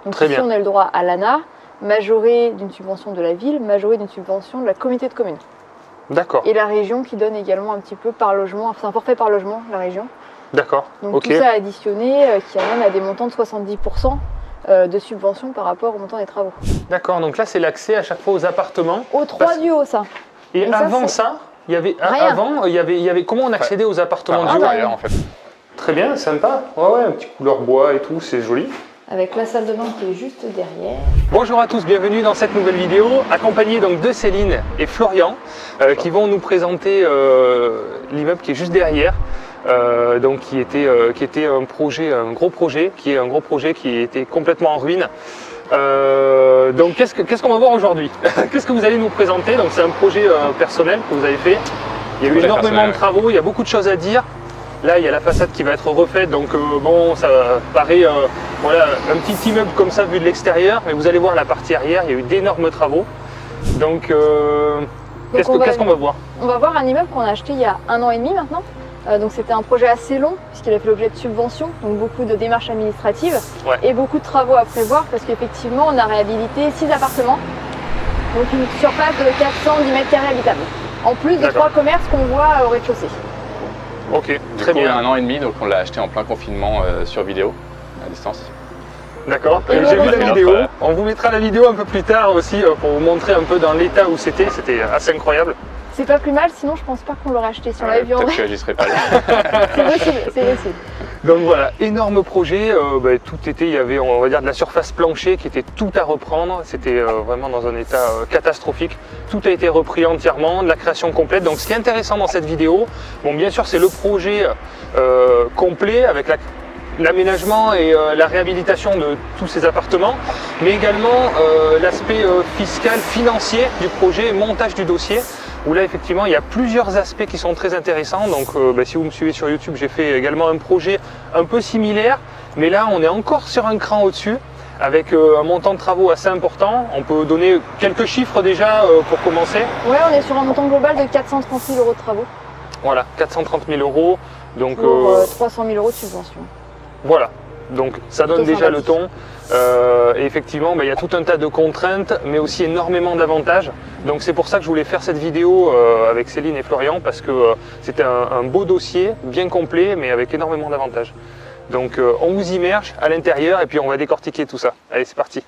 Donc Très ici, bien. on a le droit à l'ANA, majoré d'une subvention de la ville, majoré d'une subvention de la communauté de communes. D'accord. Et la région qui donne également un petit peu par logement, c'est un forfait par logement, la région. D'accord. Donc Ok. tout ça additionné qui amène à des montants de 70% de subvention par rapport au montant des travaux. D'accord. Donc là, c'est l'accès à chaque fois aux appartements. Au 3 du haut, ça. Et Donc ça, avant c'est- ça, il y avait Rien. avant, il y avait comment on accédait aux appartements Par du haut? intérieur, en fait. Très bien, sympa. Ouais, un petit couleur bois et tout, c'est joli. Avec la salle de bain qui est juste derrière. Bonjour à tous, bienvenue dans cette nouvelle vidéo, accompagné donc de Céline et Florian qui vont nous présenter l'immeuble qui est juste derrière. Donc qui était un projet, un gros projet qui était complètement en ruine. Donc qu'est-ce qu'on va voir aujourd'hui? Qu'est-ce que vous allez nous présenter? Donc c'est un projet personnel que vous avez fait. Il y a eu Projet énormément personnel, de travaux, il y a beaucoup de choses à dire. Là, il y a la façade qui va être refaite, donc bon, ça paraît voilà, un petit immeuble comme ça vu de l'extérieur, mais vous allez voir la partie arrière, il y a eu d'énormes travaux. Donc, qu'est-ce qu'on va voir? On va voir un immeuble qu'on a acheté il y a 1 an et demi maintenant. Donc c'était un projet assez long puisqu'il a fait l'objet de subventions, donc beaucoup de démarches administratives Ouais. et beaucoup de travaux à prévoir parce qu'effectivement on a réhabilité 6 appartements, donc une surface de 410 mètres carrés habitables, en plus de D'accord. 3 commerces qu'on voit au rez-de-chaussée. Ok, Du très coup, il y a bien. 1 an et demi, donc on l'a acheté en plein confinement sur vidéo, à distance. D'accord, Et j'ai voilà. vu la Et vidéo. notre, On vous mettra la vidéo un peu plus tard aussi pour vous montrer un peu dans l'état où c'était assez incroyable. C'est pas plus mal, sinon je pense pas qu'on l'aurait acheté si on l'avait vu en Peut-être vrai. que j'y serais pas là. C'est possible, c'est possible. Donc voilà, énorme projet, tout était, il y avait on va dire de la surface planchée qui était tout à reprendre, c'était vraiment dans un état catastrophique, tout a été repris entièrement, de la création complète. Donc ce qui est intéressant dans cette vidéo, bon bien sûr c'est le projet complet avec l'aménagement et la réhabilitation de tous ces appartements, mais également l'aspect fiscal, financier du projet, montage du dossier, où là effectivement il y a plusieurs aspects qui sont très intéressants. Donc si vous me suivez sur YouTube, j'ai fait également un projet un peu similaire, mais là on est encore sur un cran au-dessus, avec un montant de travaux assez important. On peut donner quelques chiffres déjà pour commencer. Ouais, on est sur un montant global de 430 000 € de travaux Voilà, 430 000 €. Donc pour 300 000 € de subvention. voilà, donc ça donne Plutôt déjà le sympathique. ton. Et effectivement, il y a tout un tas de contraintes, mais aussi énormément d'avantages. Donc c'est pour ça que je voulais faire cette vidéo avec Céline et Florian, parce que c'était un beau dossier, bien complet, mais avec énormément d'avantages. Donc on vous immerge à l'intérieur et puis on va décortiquer tout ça. Allez, c'est parti.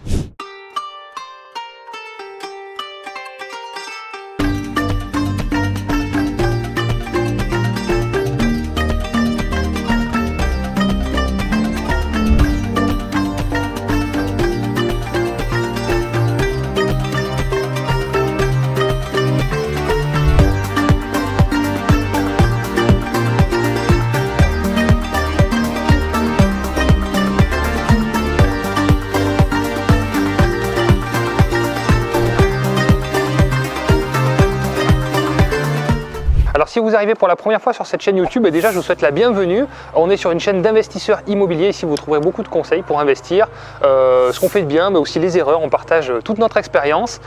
Alors si vous arrivez pour la première fois sur cette chaîne YouTube, déjà je vous souhaite la bienvenue. On est sur une chaîne d'investisseurs immobiliers, ici vous trouverez beaucoup de conseils pour investir, ce qu'on fait de bien, mais aussi les erreurs, on partage toute notre expérience.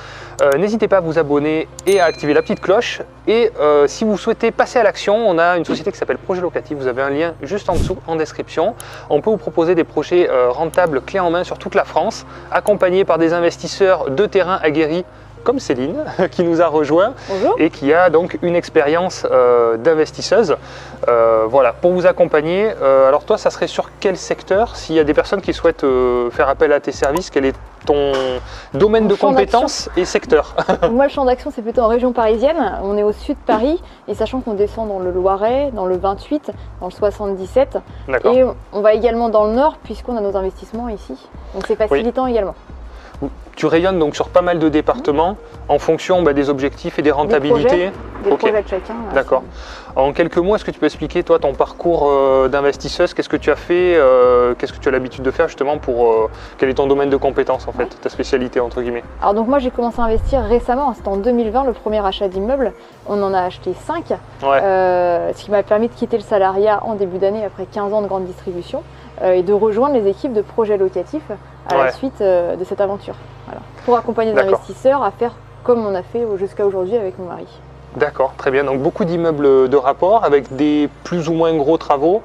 N'hésitez pas à vous abonner et à activer la petite cloche. Et si vous souhaitez passer à l'action, on a une société qui s'appelle Projet Locatif, vous avez un lien juste en dessous en description. On peut vous proposer des projets rentables clés en main sur toute la France, accompagnés par des investisseurs de terrain aguerris comme Céline, qui nous a rejoint Bonjour. et qui a donc une expérience d'investisseuse. Voilà, pour vous accompagner. Alors toi, ça serait sur quel secteur? S'il y a des personnes qui souhaitent faire appel à tes services, quel est ton domaine de champ compétences et secteur? Moi, le champ d'action, c'est plutôt en région parisienne. On est au sud de Paris, et sachant qu'on descend dans le Loiret, dans le 28, dans le 77. D'accord. Et on va également dans le nord, puisqu'on a nos investissements ici. Donc c'est facilitant également. Tu rayonnes donc sur pas mal de départements en fonction des objectifs et des rentabilités. Des Ok. projets de chacun. D'accord. En quelques mots, est-ce que tu peux expliquer toi ton parcours d'investisseuse? Qu'est-ce que tu as fait? Qu'est-ce que tu as l'habitude de faire justement pour quel est ton domaine de compétences en fait, ta spécialité entre guillemets? Alors donc moi, j'ai commencé à investir récemment. C'était en 2020, le premier achat d'immeuble. On en a acheté 5. Ouais. Ce qui m'a permis de quitter le salariat en début d'année après 15 ans de grande distribution et de rejoindre les équipes de projets locatifs à la suite de cette aventure. Voilà. Pour accompagner les D'accord. investisseurs à faire comme on a fait jusqu'à aujourd'hui avec mon mari. D'accord, très bien. Donc beaucoup d'immeubles de rapport avec des plus ou moins gros travaux.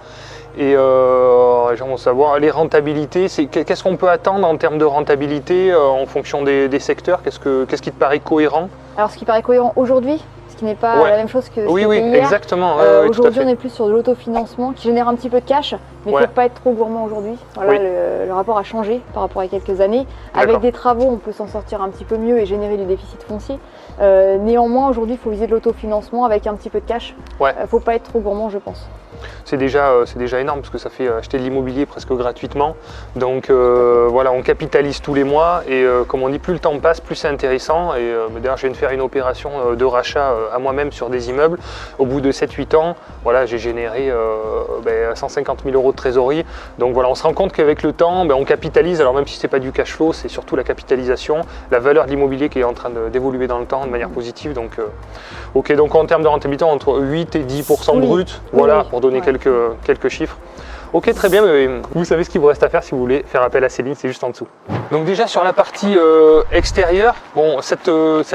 Et j'aimerais savoir, les rentabilités, qu'est-ce qu'on peut attendre en termes de rentabilité en fonction des secteurs? Qu'est-ce qui te paraît cohérent? Alors, ce qui paraît cohérent aujourd'hui, ce qui n'est pas Ouais. la même chose que ce Oui, qui oui, était hier. exactement. Oui, tout à Aujourd'hui, fait. on est plus sur de l'autofinancement qui génère un petit peu de cash, mais il Ouais. ne faut pas être trop gourmand aujourd'hui. Voilà, Oui. le rapport a changé par rapport à quelques années. D'accord. Avec des travaux, on peut s'en sortir un petit peu mieux et générer du déficit foncier. Néanmoins, aujourd'hui, il faut viser de l'autofinancement avec un petit peu de cash. Ouais. Il ne faut pas être trop gourmand, je pense. C'est déjà énorme parce que ça fait acheter de l'immobilier presque gratuitement. Donc voilà, on capitalise tous les mois et comme on dit, plus le temps passe, plus c'est intéressant. Et d'ailleurs, je viens de faire une opération de rachat à moi-même sur des immeubles. Au bout de 7-8 ans, voilà, j'ai généré 150 000 € de trésorerie. Donc voilà, on se rend compte qu'avec le temps, on capitalise. Alors même si ce n'est pas du cash flow, c'est surtout la capitalisation, la valeur de l'immobilier qui est en train d'évoluer dans le temps de manière positive. Donc, ok, donc en termes de rentabilité, entre 8 et 10% Oui. brut, voilà, Oui. pour donner Ouais. quelques chiffres. Ok, très bien, mais vous savez ce qu'il vous reste à faire si vous voulez faire appel à Céline, c'est juste en dessous. Donc déjà sur la partie extérieure, bon, cette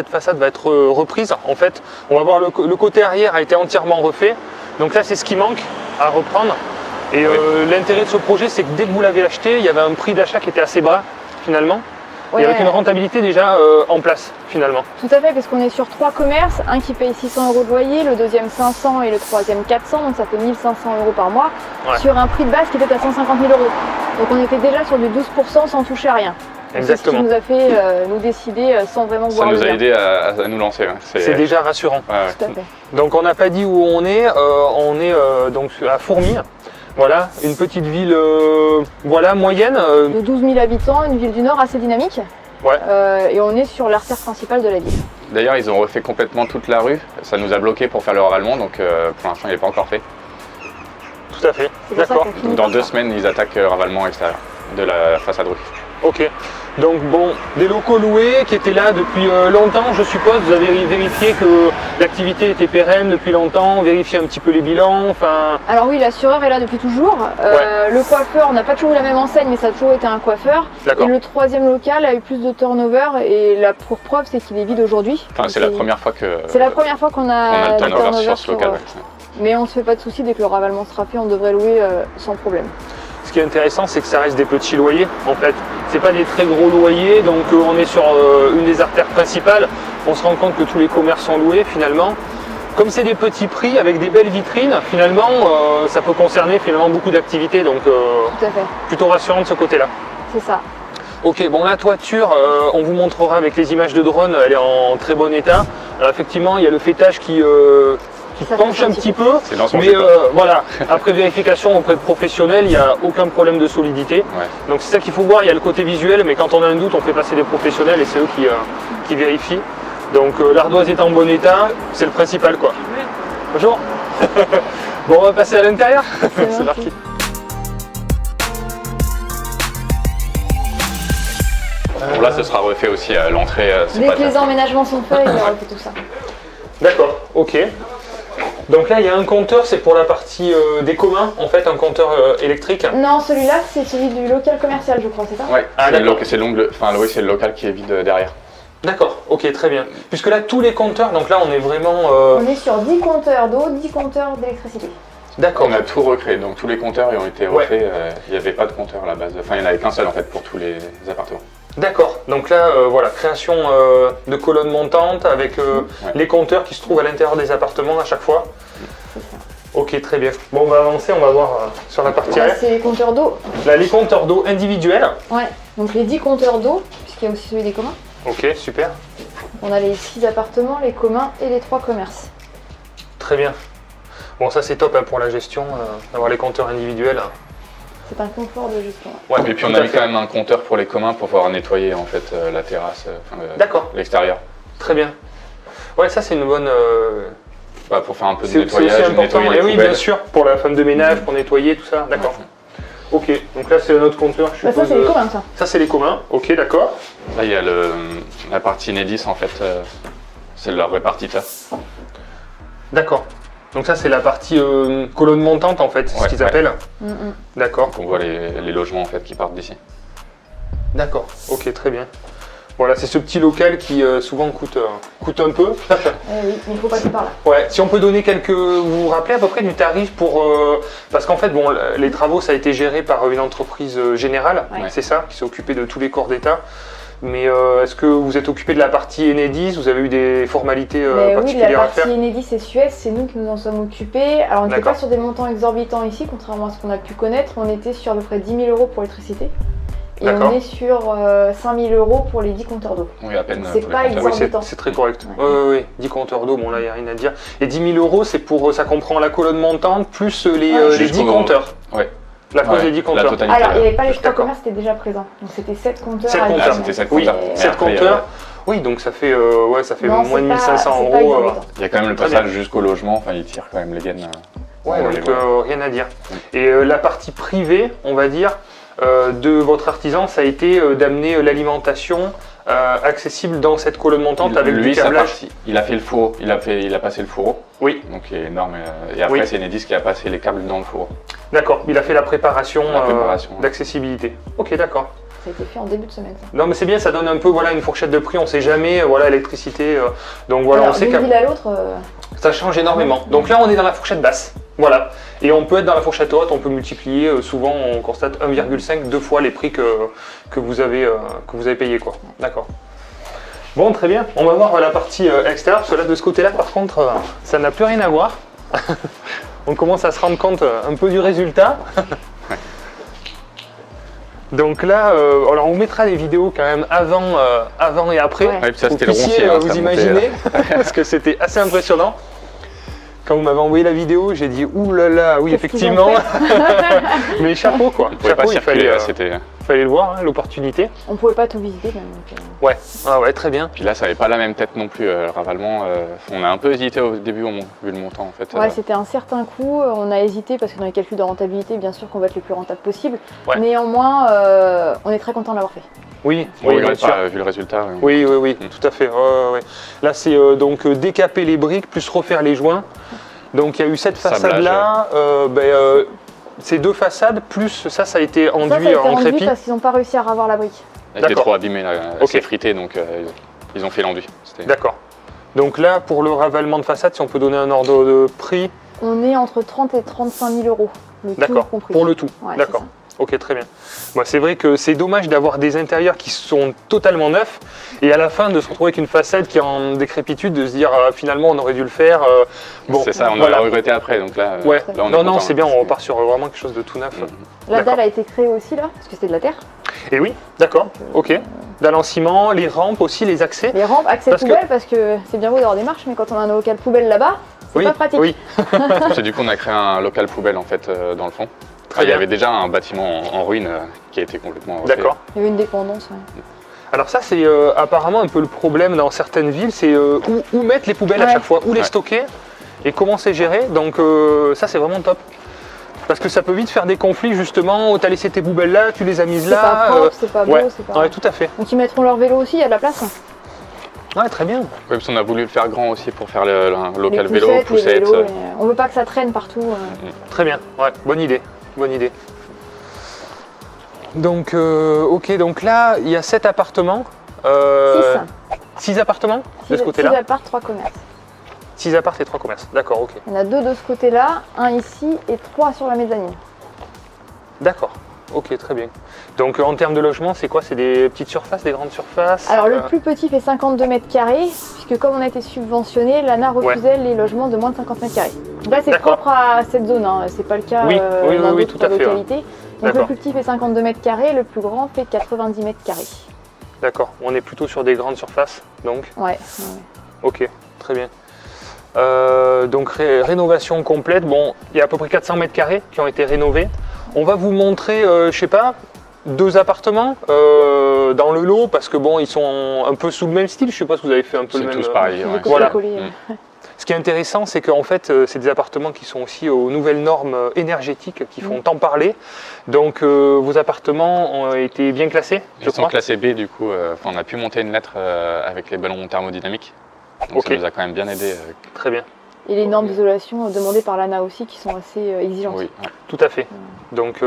façade va être reprise en fait. On va voir le côté arrière a été entièrement refait. Donc là c'est ce qui manque à reprendre. Et l'intérêt de ce projet, c'est que dès que vous l'avez acheté, il y avait un prix d'achat qui était assez bas finalement. Ouais, et avec une rentabilité déjà en place finalement. Tout à fait, parce qu'on est sur 3 commerces, un qui paye 600 € de loyer, le deuxième 500 et le troisième 400, donc ça fait 1500 € par mois, Ouais. sur un prix de base qui était à 150 000 €. Donc on était déjà sur du 12% sans toucher à rien. C'est ce Exactement. qui nous a fait nous décider sans vraiment Ça voir le nous a gain. aidé à nous lancer. Ouais. C'est déjà rassurant. Ouais, ouais. Tout à fait. Donc on n'a pas dit où on est donc à Fourmies. Voilà, une petite ville voilà, moyenne. De 12 000 habitants, une ville du Nord assez dynamique. Ouais. Et on est sur l'artère principale de la ville. D'ailleurs, ils ont refait complètement toute la rue. Ça nous a bloqué pour faire le ravalement, donc pour l'instant, il n'est pas encore fait. Tout à fait. C'est pour ça D'accord. qu'on finit Donc, dans par 2 ça. semaines, ils attaquent ravalement extérieur de la façade rue. Ok. Donc bon, des locaux loués qui étaient là depuis longtemps, je suppose. Vous avez vérifié que l'activité était pérenne depuis longtemps, vérifié un petit peu les bilans. Enfin, Alors oui, l'assureur est là depuis toujours. Le coiffeur, on n'a pas toujours eu la même enseigne, mais ça a toujours été un coiffeur. d'accord. Et le troisième local a eu plus de turnover et la pour preuve c'est qu'il est vide aujourd'hui. Enfin, c'est la première fois que C'est la première fois qu'on on a a le du turnover sur ce local. Ouais. Mais on se fait pas de soucis, dès que le ravalement sera fait, on devrait louer sans problème. Ce qui est intéressant, c'est que ça reste des petits loyers en fait. C'est pas des très gros loyers, donc on est sur une des artères principales. On se rend compte que tous les commerces sont loués finalement. Comme c'est des petits prix avec des belles vitrines, finalement, ça peut concerner finalement beaucoup d'activités, donc Tout à fait, plutôt rassurant de ce côté-là. c'est ça. Ok, bon la toiture, on vous montrera avec les images de drone, elle est en très bon état. Alors effectivement, il y a le fêtage qui Ça penche fait un petit peu, C'est dans son mais support. voilà, après vérification auprès de professionnels, il n'y a aucun problème de solidité. Ouais. Donc c'est ça qu'il faut voir, il y a le côté visuel, mais quand on a un doute, on fait passer des professionnels et c'est eux qui vérifient. Donc l'ardoise est en bon état, c'est le principal quoi. Bonjour. Bon, on va passer à l'intérieur. C'est parti. Bon, là, ce sera refait aussi à l'entrée. c'est Dès pas que les emménagements sont faits, il y aura fait tout ça. D'accord, ok. Donc là, il y a un compteur, c'est pour la partie des communs, en fait, un compteur électrique. Non, celui-là, c'est celui du local commercial, je crois, c'est ça? Ouais, Ah, d'accord. c'est l'ongle. Enfin, oui, c'est le local qui est vide derrière. D'accord, ok, très bien. Puisque là, tous les compteurs, donc là, on est vraiment... On est sur 10 compteurs d'eau, 10 compteurs d'électricité. D'accord. On a tout recréé, donc tous les compteurs ont été Ouais. refaits. Il n'y avait pas de compteur à la base. Enfin, il n'y en avait qu'un seul en fait pour tous les appartements. D'accord, donc là, voilà, création de colonnes montantes avec Ouais. les compteurs qui se trouvent à l'intérieur des appartements à chaque fois. C'est ça. Ok, très bien. Bon, on va avancer, on va voir sur la partie Là, arrière. c'est les compteurs d'eau. Là, les compteurs d'eau individuels. Ouais, donc les 10 compteurs d'eau, puisqu'il y a aussi celui des communs. Ok, super. On a les 6 appartements, les communs et les 3 commerces. Très bien. Bon, ça c'est top hein, pour la gestion, d'avoir les compteurs individuels. C'est un confort de gestion. Ouais, Et puis on tout a à mis fait. quand même un compteur pour les communs pour pouvoir nettoyer en fait la terrasse, D'accord. l'extérieur. Très bien. Ouais, ça c'est une bonne... Bah, pour faire un peu de c'est aussi nettoyage, important. nettoyer Et les oui, poubelles. bien sûr, pour la femme de ménage, pour nettoyer, tout ça. D'accord. Ok, donc là c'est notre compteur, je Bah, suppose. ça, c'est les communs, ça. Ça c'est les communs, ok, d'accord. Là il y a la partie Enedis en fait, c'est leur répartiteur. D'accord. Donc ça c'est la partie colonne montante en fait, c'est ce Ouais, qu'ils ouais. appellent. Mm-mm. D'accord. Donc on voit les logements en fait qui partent d'ici. D'accord, ok, très bien. Voilà, c'est ce petit local qui souvent coûte un peu. Oui, mais il faut passer par là. Ouais, si on peut donner vous vous rappelez à peu près du tarif pour... parce qu'en fait, bon, les travaux, ça a été géré par une entreprise générale, Ouais. c'est ça, qui s'est occupée de tous les corps d'État. Mais est-ce que vous êtes occupé de la partie Enedis? Vous avez eu des formalités Mais oui, la particulières à faire? partie Enedis et Suez, c'est nous qui nous en sommes occupés. Alors on n'était D'accord. pas sur des montants exorbitants ici, contrairement à ce qu'on a pu connaître. On était sur à peu près 10 000 € pour l'électricité. Et D'accord. on est sur 5 000 € pour les 10 compteurs d'eau. Oui, à peine. C'est pour les pas compteurs. Oui, exorbitant. c'est très correct. Ouais. Oui, 10 compteurs d'eau, bon là, il n'y a rien à dire. Et 10 000 €, c'est pour, ça comprend la colonne montante plus les, Ouais. les 10 Jusqu'au- compteurs. Ouais. La pose Ouais, des 10 la compteurs. totalité. Alors il n'y avait pas les 3 D'accord. commerces, c'était déjà présent. Donc c'était 7 compteurs. 7 à compteurs. la C'était 7 Oui, compteurs. Et 7 après, compteurs. Oui, donc ça fait, ça fait non, moins de c'est pas- 1500 c'est pas €. exorbitant. Il y a quand même le Très passage jusqu'au logement, enfin il tire quand même les gaines. Ouais, on donc les voit. rien à dire. Et la partie privée, on va dire, de votre artisan, ça a été d'amener l'alimentation accessible dans cette colonne montante avec Lui, du sa câblage. partie, il a fait le fourreau, il a passé le fourreau, Oui, donc il est énorme. Et après, Oui. c'est Enedis qui a passé les câbles dans le fourreau. d'accord. Il a fait la préparation, La préparation, ouais. d'accessibilité. Ok, d'accord. Ça a été fait en début de semaine. Ça. Non, mais c'est bien, ça donne un peu voilà, une fourchette de prix, on sait jamais, voilà, l'électricité. Donc voilà, Alors, on sait d'une que ville à l'autre, ça change énormément. Donc là, on est dans la fourchette basse. Voilà. Et on peut être dans la fourchette haute, on peut multiplier, souvent on constate 1,5, 2 fois les prix que vous avez payé, quoi. D'accord. Bon, très bien. On va voir la partie extérieure, parce que là, de ce côté-là, par contre, ça n'a plus rien à voir. On commence à se rendre compte un peu du résultat. Donc là, alors on vous mettra des vidéos quand même avant et après. Ouais. Ouais, puis ça, Vous c'était le puissiez roncier. hein, vous ça montait, imaginez, parce que c'était assez impressionnant. Quand vous m'avez envoyé la vidéo, j'ai dit ouh là là, oui qu'est-ce qu'ils ont effectivement. fait Mais chapeau quoi. On pouvait pas Chapeau, il circuler, fallait, c'était... fallait le voir, hein, l'opportunité. On pouvait pas tout visiter. Même, donc, Ouais, ah ouais, très bien. Puis là, ça n'avait pas la même tête non plus, le ravalement. On a un peu hésité au début, vu le montant en fait. Ouais, c'était un certain coût. On a hésité parce que dans les calculs de rentabilité, bien sûr qu'on va être le plus rentable possible. Ouais. Néanmoins, on est très content de l'avoir fait. Oui, On oui, bien regrette sûr. pas, vu le résultat. Oui, tout à fait. Ouais. Là, c'est donc décaper les briques plus refaire les joints. Donc il y a eu cette Sablage. façade-là, ces deux façades, plus ça a été enduit Ça a été en enduit crépi. parce qu'ils n'ont pas réussi à ravoir la brique. Elle était D'accord. trop abîmée, là, Ok. c'est frité, donc ils ont fait l'enduit. C'était- D'accord. Donc là, pour le ravalement de façade, si on peut donner un ordre de prix, On est entre 30 et 35 000 €, le tout d'accord, compris. pour le tout. Ouais, D'accord. c'est ça. Ok, très bien. Bon, c'est vrai que c'est dommage d'avoir des intérieurs qui sont totalement neufs et à la fin de se retrouver avec une façade qui est en décrépitude, de se dire finalement on aurait dû le faire. Bon, C'est ça, on voilà. aurait regretté après, donc là, Ouais, là on est non, content, c'est bien, hein. on repart sur vraiment quelque chose de tout neuf. Mhm. La D'accord. dalle a été créée aussi là, parce que c'était de la terre. Et oui, d'accord, ok. Dalle en ciment, les rampes aussi, les accès. Les rampes, accès Parce que- poubelle, parce que c'est bien beau d'avoir des marches, mais quand on a un local poubelle là-bas, c'est Oui, pas pratique. oui, C'est du coup, on a créé un local poubelle en fait dans le fond. Très Il y bien. avait déjà un bâtiment en ruine qui a été complètement refait. d'accord. Il y avait une dépendance. Ouais. Alors ça, c'est apparemment un peu le problème dans certaines villes, c'est où mettre les poubelles à Ouais. chaque fois, où les Ouais. stocker et comment c'est géré. Donc ça, c'est vraiment top. Parce que ça peut vite faire des conflits justement, où tu as laissé tes poubelles là, tu les as mises C'est là. pas propre, c'est pas beau, ouais. c'est pas. Ouais, tout à fait. Donc ils mettront leur vélo aussi, il y a de la place. Ouais, très bien. Oui, parce qu'on a voulu le faire grand aussi pour faire le local Les vélo, poussettes, les poussette. vélos, on veut pas que ça traîne partout. Très bien. Ouais, bonne idée. Bonne idée. Donc, ok, donc là, il y a 7 appartements. 6 appartements de ce 6 côté-là. apparts, 3 commerces. 6 apparts et 3 commerces. D'accord, ok. Il y en a 2 de ce côté-là, un ici et 3 sur la mezzanine. D'accord. Ok, très bien. Donc en termes de logement, c'est quoi? C'est des petites surfaces, des grandes surfaces? Alors le plus petit fait 52 mètres carrés, puisque comme on a été subventionné, l'ANA refusait les logements de moins de 50 mètres carrés. Donc là c'est D'accord. propre à cette zone, hein. C'est pas le cas Oui, oui, dans oui, d'autres tout à fait, ouais. localités. Donc D'accord. le plus petit fait 52 mètres carrés, le plus grand fait 90 mètres carrés. D'accord, on est plutôt sur des grandes surfaces, donc. Ouais. Ok, très bien. Donc rénovation complète, bon, il y a à peu près 400 mètres carrés qui ont été rénovés. On va vous montrer, je sais pas, 2 appartements dans le lot, parce que bon, ils sont un peu sous le même style, je sais pas si vous avez fait un peu le C'est même... tous pareil. Des ouais. Voilà. copier-coller, Ce qui est intéressant, c'est qu'en fait, c'est des appartements qui sont aussi aux nouvelles normes énergétiques qui font tant parler. Donc vos appartements ont été bien classés, je Ils sont crois. classés B, du coup, on a pu monter une lettre avec les ballons thermodynamiques. Donc Ok. ça nous a quand même bien aidé. Très bien. Et les normes d'isolation demandées par l'ANA aussi qui sont assez exigeantes. Oui. Tout à fait. Donc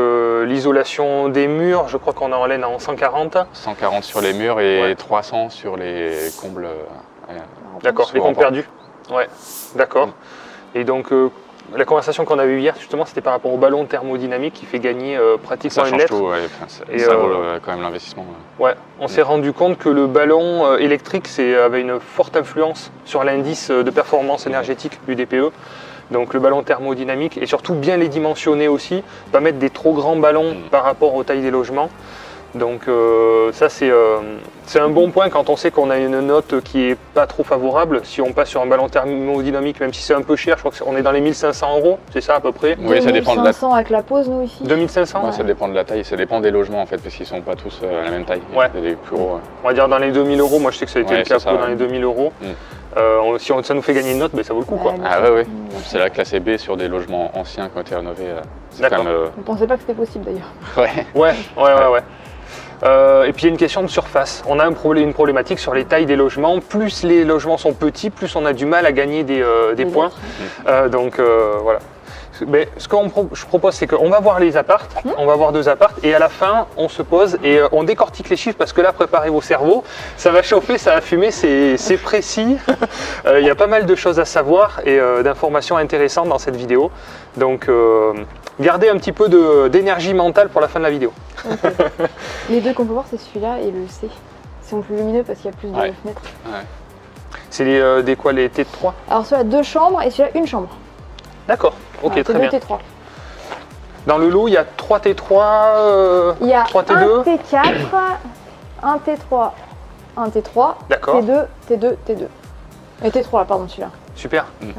l'isolation des murs, je crois qu'on est en laine en 140. 140 sur les murs et Ouais. 300 sur les combles. D'accord, les souvent comptes pas. perdus. Ouais, d'accord. Et donc la conversation qu'on a eue hier, justement, c'était par rapport au ballon thermodynamique qui fait gagner pratiquement Ça une change lettre. tout, ouais. Enfin, Et, ça vaut quand même l'investissement. Ouais, on s'est rendu compte que le ballon électrique avait une forte influence sur l'indice de performance énergétique du DPE. Donc le ballon thermodynamique et surtout bien les dimensionner aussi, pas mettre des trop grands ballons par rapport aux tailles des logements. Donc ça c'est un bon point quand on sait qu'on a une note qui est pas trop favorable. Si on passe sur un ballon thermodynamique, même si c'est un peu cher, je crois qu'on est dans les 1500 €, c'est ça à peu près. Oui, ça dépend de la 2500 avec la pause, nous, ici. 2500 Ouais, ça dépend de la taille, ça dépend des logements en fait, parce qu'ils sont pas tous à la même taille. Ouais. Il y a des plus gros. On va dire dans les 2000 €, moi je sais que ça a été Ouais, le cas c'est ça, pour dans ouais. les 2000 €. Si ça nous fait gagner une note, ben, ça vaut le coup quoi. Ouais. Ah ouais, ouais. Mmh, C'est la classe B sur des logements anciens qui ont été rénovés. C'est D'accord. quand même. On ne pensait pas que c'était possible d'ailleurs. Ouais. Ouais. Et puis il y a une question de surface. On a une problématique sur les tailles des logements. Plus les logements sont petits, plus on a du mal à gagner des points. Donc voilà. Mais ce que je propose, c'est qu'on va voir les appartes, on va voir 2 appartes, et à la fin, on se pose et on décortique les chiffres parce que là, préparez vos cerveaux, ça va chauffer, ça va fumer, c'est précis. Il y a pas mal de choses à savoir et d'informations intéressantes dans cette vidéo. Donc, gardez un petit peu d'énergie mentale pour la fin de la vidéo. Ok. Les deux qu'on peut voir, c'est celui-là et le C. Ils sont plus lumineux parce qu'il y a plus de Ouais. fenêtres. C'est des quoi, les T3? Alors celui-là, 2 chambres et celui-là, 1 chambre. D'accord, ok, Voilà, très T2, bien. T3. Dans le lot, il y a 3 T3, Il y a 3 un T2. T4, un T3, un T3, D'accord. T2, T2, T2. Et T3 là, pardon, celui-là. Super. Ouais.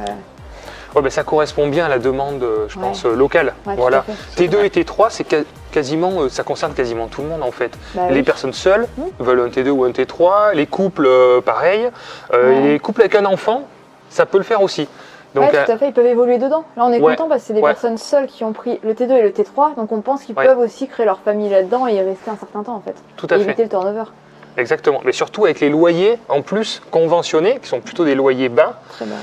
Ouais, ben, ça correspond bien à la demande, je Ouais. pense, locale. Ouais, tout Voilà. à fait. T2 et T3, c'est quasiment, ça concerne quasiment tout le monde en fait. Bah Les oui. personnes seules Mmh. veulent un T2 ou un T3, les couples pareil, Ouais. les couples avec un enfant, ça peut le faire aussi. Donc, Ouais, tout à fait, ils peuvent évoluer dedans. Là, on est ouais, content parce que c'est des ouais. personnes seules qui ont pris le T2 et le T3, donc on pense qu'ils Ouais. peuvent aussi créer leur famille là-dedans et y rester un certain temps en fait. tout à Et fait, éviter le turnover. exactement. Mais surtout avec les loyers en plus conventionnés, qui sont plutôt des loyers bas, Très bien.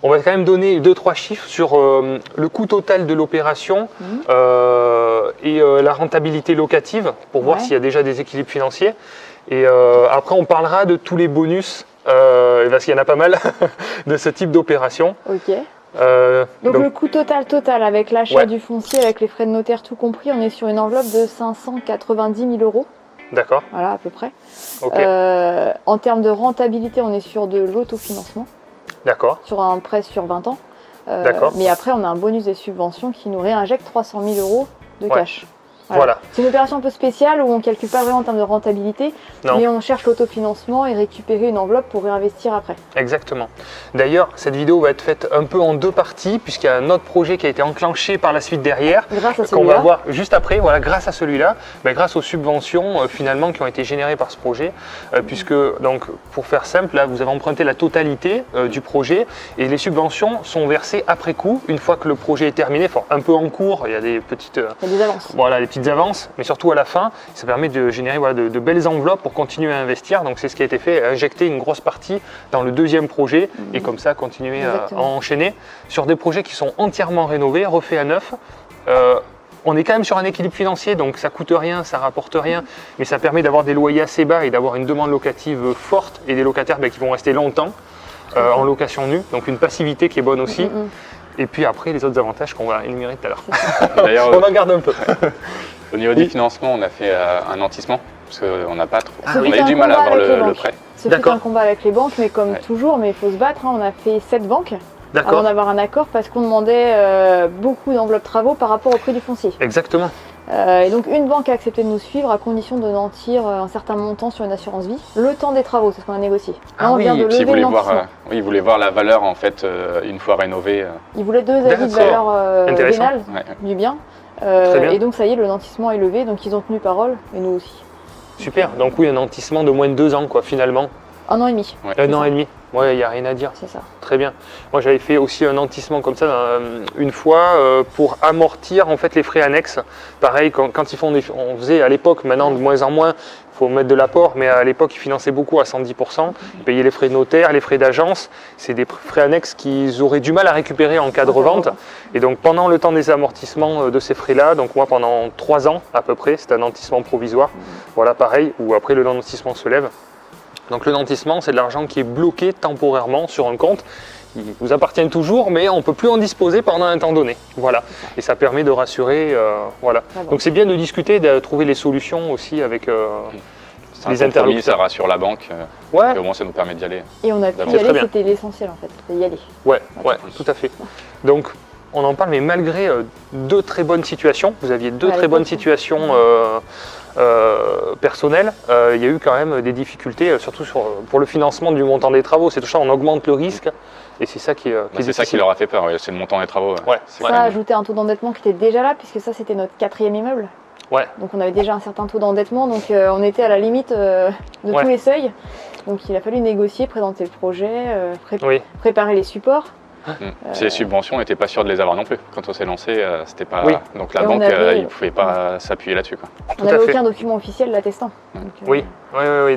on va quand même donner 2-3 chiffres sur le coût total de l'opération et la rentabilité locative pour voir Ouais. s'il y a déjà des équilibres financiers. Et après, on parlera de tous les bonus, parce qu'il y en a pas mal de ce type d'opération. Ok. Donc, Donc le coût total avec l'achat Ouais. du foncier, avec les frais de notaire tout compris, on est sur une enveloppe de 590 000 €. d'accord, Voilà, à peu près. ok, En termes de rentabilité, on est sur de l'autofinancement, d'accord, sur un prêt sur 20 ans. D'accord. Mais après, on a un bonus des subventions qui nous réinjecte 300 000 € de Ouais. cash. voilà. C'est une opération un peu spéciale où on ne calcule pas vraiment en termes de rentabilité, Non. mais on cherche l'autofinancement et récupérer une enveloppe pour réinvestir après. Exactement. D'ailleurs, cette vidéo va être faite un peu en 2 parties, puisqu'il y a un autre projet qui a été enclenché par la suite derrière, Grâce à qu'on va celui-là. voir juste après. Voilà, grâce à celui-là, grâce aux subventions finalement qui ont été générées par ce projet, puisque donc pour faire simple, là vous avez emprunté la totalité du projet et les subventions sont versées après coup, une fois que le projet est terminé, enfin un peu en cours. Il y a des petites Il y a des avances. Voilà, les petites avances, mais surtout à la fin, ça permet de générer de belles enveloppes pour continuer à investir. Donc c'est ce qui a été fait, injecter une grosse partie dans le 2e projet et comme ça continuer à Exactement. enchaîner sur des projets qui sont entièrement rénovés, refaits à neuf. On est quand même sur un équilibre financier, donc ça coûte rien, ça rapporte rien, mais ça permet d'avoir des loyers assez bas et d'avoir une demande locative forte et des locataires qui vont rester longtemps en location nue, donc une passivité qui est bonne aussi. Et puis après, les autres avantages qu'on va énumérer tout à l'heure. D'ailleurs, On en garde un peu. au niveau du financement, on a fait un nantissement parce qu'on n'a pas trop. Ce on fut a eu un du mal à combat avoir avec les le banques. prêt. Ce fut D'accord. un combat avec les banques, mais comme Ouais. toujours, mais il faut se battre. On a fait 7 banques avant D'accord, d'avoir un accord parce qu'on demandait beaucoup d'enveloppes travaux par rapport au prix du foncier. exactement. Et donc une banque a accepté de nous suivre à condition de nantir un certain montant sur une assurance vie. Le temps des travaux, c'est ce qu'on a négocié. Ah Là, on oui, vient de Et puis lever ils voulaient le voir, nantissement. oui, ils voulaient voir la valeur en fait une fois rénovée. Ils voulaient 2 avis de D'accord. valeur Intéressant. vénale Ouais. du bien. Très bien. Et donc ça y est, le nantissement est levé, donc ils ont tenu parole, et nous aussi. Super, donc oui, un nantissement de moins de 2 ans, quoi, finalement. 1 an et demi. Ouais. Un an et demi. Ouais, il n'y a rien à dire. C'est ça. Très bien. Moi, j'avais fait aussi un nantissement comme ça une fois pour amortir en fait les frais annexes. Pareil, quand ils font on faisait à l'époque, maintenant de moins en moins, il faut mettre de l'apport, mais à l'époque, ils finançaient beaucoup à 110%. Ils payaient les frais de notaire, les frais d'agence. C'est des frais annexes qu'ils auraient du mal à récupérer en cas de revente. Et donc, pendant le temps des amortissements de ces frais-là, donc moi, pendant 3 ans à peu près, c'était un nantissement provisoire. Voilà, pareil, où après le nantissement se lève. Donc le nantissement, c'est de l'argent qui est bloqué temporairement sur un compte. Il vous appartient toujours, mais on ne peut plus en disposer pendant un temps donné. Voilà. Et ça permet de rassurer. Voilà. Donc c'est bien de discuter, de trouver les solutions aussi avec les interlocuteurs. Ça rassure la banque. Ouais. Et au moins, ça nous permet d'y aller. Et on a pu y C'est très aller, bien. c'était l'essentiel en fait, c'était y aller. Ouais, tout à fait. Donc on en parle, mais malgré 2 très bonnes situations, vous aviez 2 très bonnes situations personnelles, il y a eu quand même des difficultés, surtout pour le financement du montant des travaux. C'est tout ça, on augmente le risque et c'est ça qui est C'est ça qui leur a fait peur, c'est le montant des travaux. Ouais. C'est Ça quand a même- ajouté un taux d'endettement qui était déjà là, puisque ça c'était notre 4e immeuble. Ouais. Donc on avait déjà un certain taux d'endettement, donc on était à la limite de Ouais. tous les seuils. Donc il a fallu négocier, présenter le projet, Oui. préparer les supports. Ces subventions, on n'était pas sûr de les avoir non plus. Quand on s'est lancé, c'était pas. Oui. Donc la Et on banque, avait- ils ne pouvaient pas s'appuyer là-dessus, quoi. On Tout à n'avait fait. aucun document officiel l'attestant. Donc, Oui,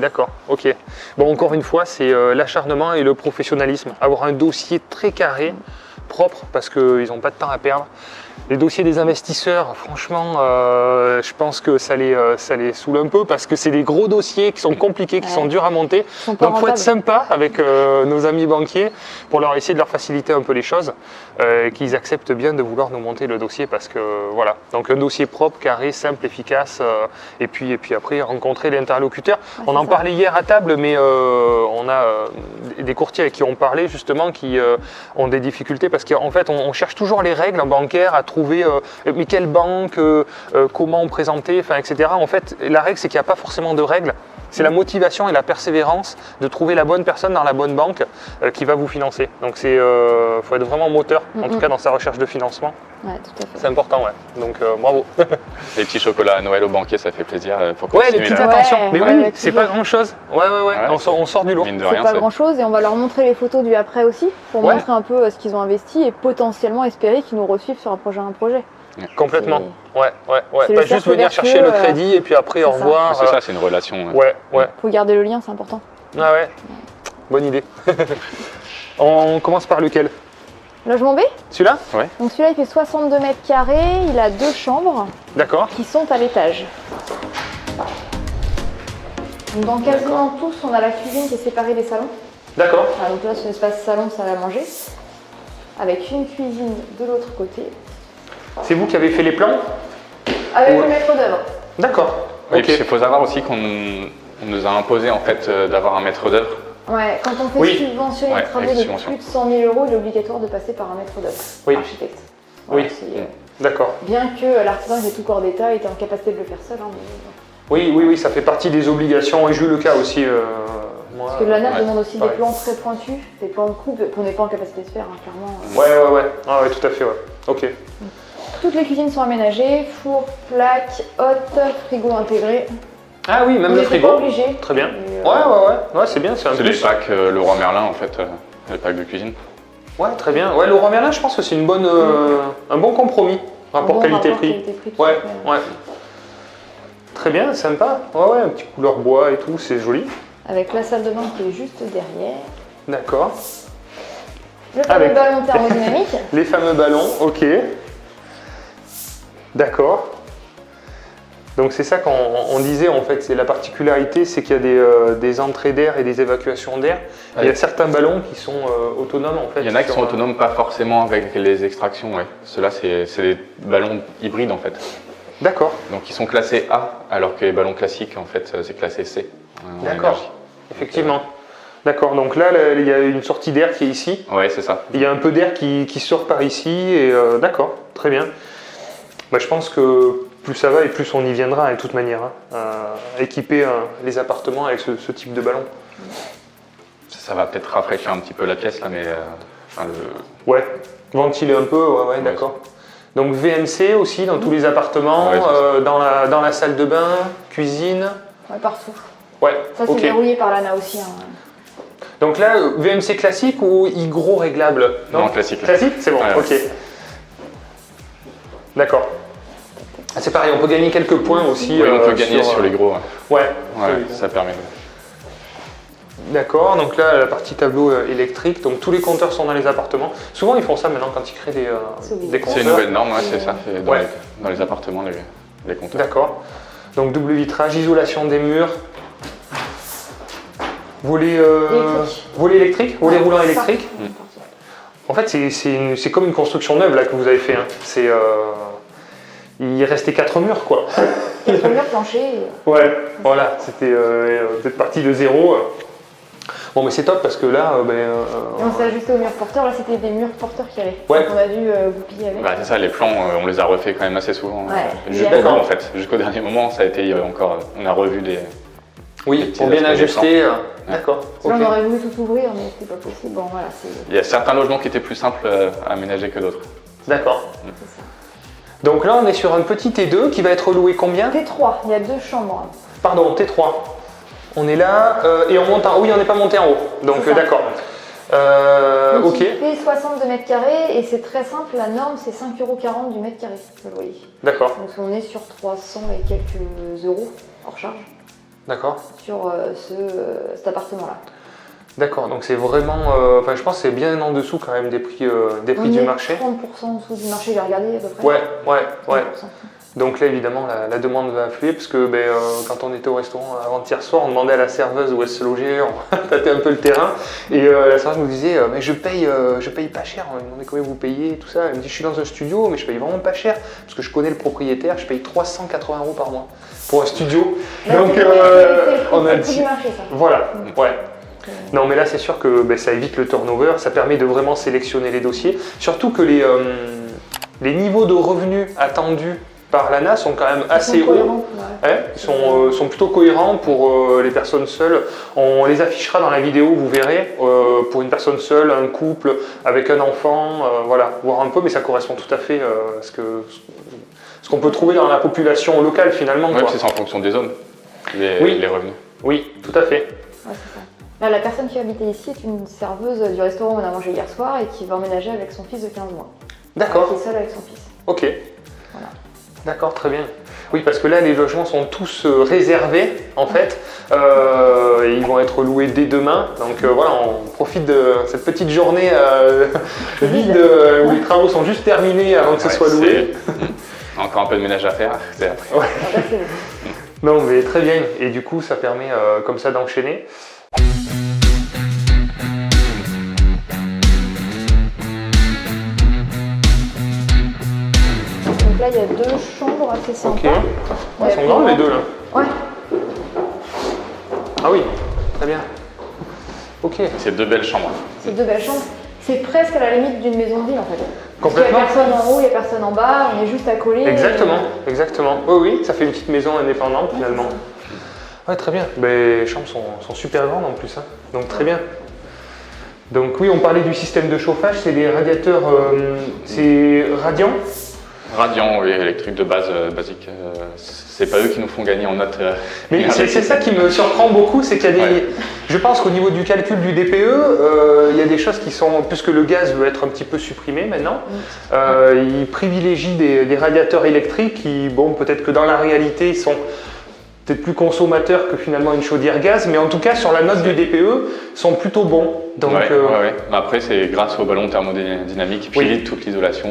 d'accord, ok. Bon, encore une fois, c'est l'acharnement et le professionnalisme. Avoir un dossier très carré, propre, parce qu'ils n'ont pas de temps à perdre. Les dossiers des investisseurs, franchement, je pense que ça les saoule un peu, parce que c'est des gros dossiers qui sont compliqués, qui Ouais. sont durs à monter. ils sont pas Donc il faut être rentables. sympa avec nos amis banquiers pour leur essayer de leur faciliter un peu les choses, qu'ils acceptent bien de vouloir nous monter le dossier parce que voilà. Donc un dossier propre, carré, simple, efficace, et puis après rencontrer l'interlocuteur. Ouais, On c'est en ça. parlait hier à table, mais on a des courtiers avec qui on parlait justement qui ont des difficultés parce qu'en fait on cherche toujours les règles en bancaire à trouver mais quelle banque, comment on présentait, enfin, etc. En fait, la règle c'est qu'il n'y a pas forcément de règles. C'est la motivation et la persévérance de trouver la bonne personne dans la bonne banque qui va vous financer. Donc il faut être vraiment moteur, en tout cas dans sa recherche de financement. Ouais, tout à fait. C'est important, ouais. Donc bravo. Les petits chocolats à Noël au banquier, ça fait plaisir. Faut Ouais, les continuer petites là. attentions. Ouais, Mais ouais, oui, ouais, c'est toujours. pas grand chose. Ouais. On sort du lot. Mine de C'est rien, pas c'est- grand chose et on va leur montrer les photos du après aussi pour Ouais. montrer un peu ce qu'ils ont investi et potentiellement espérer qu'ils nous resuivent sur un projet. Complètement. Ouais. C'est Pas le juste cercle venir vertueux, chercher le crédit et puis après au c'est ça. revoir. C'est ça, c'est une relation. Ouais. Faut garder le lien, c'est important. Ah ouais. Bonne idée. On commence par lequel? Logement B, Celui-là? donc celui-là il fait 62 mètres carrés, il a 2 chambres D'accord. qui sont à l'étage. Donc dans quasiment tous, on a la cuisine qui est séparée des salons. D'accord. Ah, donc là, c'est l'espace salon, salle à manger, avec une cuisine de l'autre côté, C'est vous qui avez fait les plans? avec Ouais. le maître d'œuvre. D'accord. Oui, Ok. puis il faut savoir aussi qu'on nous a imposé en fait d'avoir un maître d'œuvre. Ouais, quand on fait Oui. subventionner Ouais, les travaux avec de subvention. plus de 100 000 €, il est obligatoire de passer par un maître d'œuvre, Oui. architecte. Oui. c'est, D'accord. bien que l'artisan qui est tout corps d'état était en capacité de le faire seul. Hein, mais- Oui, ça fait partie des obligations et j'ai eu le cas aussi. Moi. Parce que l'ANAP ouais, demande aussi pareil. des plans très pointus, des plans de coupe qu'on n'est pas en capacité de faire, hein, clairement. Ouais. Ah ouais, tout à fait, ouais. Ok. Toutes les cuisines sont aménagées, four, plaque, hotte, frigo intégré. Ah oui, même On le n'était frigo. pas obligé. Très bien. Et, Ouais, c'est bien, c'est un C'est les plus. packs Leroy Merlin en fait, les packs de cuisine. Ouais, très bien. Ouais, Leroy Merlin, je pense que c'est une bonne, un bon compromis, rapport bon qualité-prix. qualité-prix, tout Ouais, à fait. ouais. Très bien, sympa. Ouais, un petit couleur bois et tout, c'est joli. Avec la salle de bain qui est juste derrière. D'accord. Le fameux Avec- ballon thermodynamique. Les fameux ballons, ok. D'accord. Donc c'est ça qu'on disait en fait, c'est la particularité, c'est qu'il y a des entrées d'air et des évacuations d'air. Il y a Ouais. certains ballons qui sont autonomes en fait. Il y en a qui sur sont un- autonomes, pas forcément avec les extractions. Ouais. Ceux-là, c'est des ballons hybrides en fait. D'accord, Donc ils sont classés A, alors que les ballons classiques en fait, c'est classé C. en d'accord, énergie. effectivement. D'accord, donc là il y a une sortie d'air qui est ici. Ouais, c'est ça. Il y a un peu d'air qui sort par ici et d'accord, très bien. Bah, je pense que plus ça va et plus on y viendra de toute manière. Hein, à équiper les appartements avec ce type de ballon. Ça va peut-être rafraîchir un petit peu la pièce là, mais enfin, Ouais, ventiler un peu, ouais, d'accord. Donc VMC aussi dans tous les appartements, Ouais, c'est dans la salle de bain, cuisine. Ouais, partout. Ouais, Ça, c'est ok. verrouillé par l'ANA aussi. Hein. Donc là, VMC classique ou gros réglable? Non, classique. Classique, c'est bon, Ouais. ok. D'accord. Ah, c'est pareil, on peut gagner quelques points aussi. Oui, on peut gagner sur les gros. Ouais, Ouais, ça permet. D'accord, donc là, la partie tableau électrique, donc tous les compteurs sont dans les appartements. Souvent, ils font ça maintenant quand ils créent des compteurs. C'est une nouvelle norme, ouais, c'est ça. C'est dans, Ouais. dans les appartements, les compteurs. D'accord. Donc double vitrage, isolation des murs. Volet électrique, volet roulant électrique. En fait, c'est comme une construction neuve là que vous avez fait. Hein. Il restait 4 murs, quoi. 4 murs planchers. Ouais, voilà, c'était peut-être parti de zéro. Bon, mais c'est top parce que là, Et on s'est ajusté aux murs porteurs. Là, c'était des murs porteurs qui allaient. Ouais. Donc on a dû goupiller avec. Bah, c'est ça, les plans, on les a refaits quand même assez souvent. Ouais. Jusqu'au D'accord. bout, en fait. Jusqu'au dernier moment, ça a été encore. On a revu des. oui, petits pour bien aspects ajuster. D'accord. Là, ok. on aurait voulu tout ouvrir, mais c'était pas possible. Bon, voilà, c'est Il y a certains logements qui étaient plus simples à aménager que d'autres. D'accord. ça. Donc là, on est sur un petit T2 qui va être loué combien? T3, il y a 2 chambres. Pardon, T3. On est là et on monte en haut. Oui, on n'est pas monté en haut. Donc C'est ça. d'accord. Donc, Ok, il fait 62 mètres carrés et c'est très simple, la norme c'est 5,40 € du mètre carré, le loyer. d'accord, Donc on est sur 300 et quelques euros hors charge d'accord. sur cet appartement-là. D'accord, donc c'est vraiment, je pense que c'est bien en dessous quand même des prix On du est marché. 30% en dessous du marché, j'ai regardé à peu près. Ouais. 30%. Donc là, évidemment, la demande va affluer parce que quand on était au restaurant avant-hier soir, on demandait à la serveuse où elle se logeait, on tâtait un peu le terrain et la serveuse nous disait mais je paye pas cher. On lui demandait combien vous payez et tout ça. Elle me dit je suis dans un studio mais je paye vraiment pas cher parce que je connais le propriétaire, je paye 380 € par mois pour un studio. Là, Donc c'est on a le prix du marché ça. voilà, ouais. Non mais là c'est sûr que ça évite le turnover, ça permet de vraiment sélectionner les dossiers. Surtout que les niveaux de revenus attendus par l'ANA sont quand même assez hauts. Ils sont plutôt cohérents pour les personnes seules. On les affichera dans la vidéo, vous verrez, pour une personne seule, un couple, avec un enfant, voilà, voir un peu, mais ça correspond tout à fait à ce qu'on peut trouver dans la population locale finalement. Ouais, quoi. c'est ça en fonction des zones, les revenus. Oui, tout à fait. Ouais, c'est ça. Là, la personne qui habitait ici est une serveuse du restaurant où on a mangé hier soir et qui va emménager avec son fils de 15 mois. D'accord, Qui est seule avec son fils. ok. Voilà. D'accord, très bien. Oui, parce que là, les logements sont tous réservés, en fait. Et ils vont être loués dès demain. Donc voilà, on profite de cette petite journée vide où les travaux sont juste terminés avant que ce soit loué. Encore un peu de ménage à faire, c'est après. Ouais. Ah, bah, c'est bon. Non, mais très bien. Et du coup, ça permet comme ça d'enchaîner. Donc là, il y a 2 chambres assez sympas. Ok. Ils sont grands les deux là. Ouais. Ah oui, très bien. Ok. C'est 2 belles chambres. C'est 2 belles chambres. C'est presque à la limite d'une maison de ville en fait. Complètement. Parce qu'il n'y a personne en haut, il n'y a personne en bas, on est juste à coller. Exactement, exactement. Oui, oui, ça fait une petite maison indépendante finalement. Ouais, très bien. Les chambres sont super grandes en plus, hein. Donc très bien. Donc oui, on parlait du système de chauffage, c'est des radiateurs, c'est Radiant. Radiant, oui, électrique de base, basique. C'est pas eux qui nous font gagner en notes. Mais c'est ça qui me surprend beaucoup, c'est qu'il y a des... Ouais. Je pense qu'au niveau du calcul du DPE, il y a des choses qui sont... Puisque le gaz veut être un petit peu supprimé maintenant, ils privilégient des radiateurs électriques qui, bon, peut-être que dans la réalité, ils sont peut-être plus consommateurs que finalement une chaudière gaz, mais en tout cas, sur la note du DPE, sont plutôt bons. Donc, ouais. Après, c'est grâce au ballon thermodynamique qui Oui. évite toute l'isolation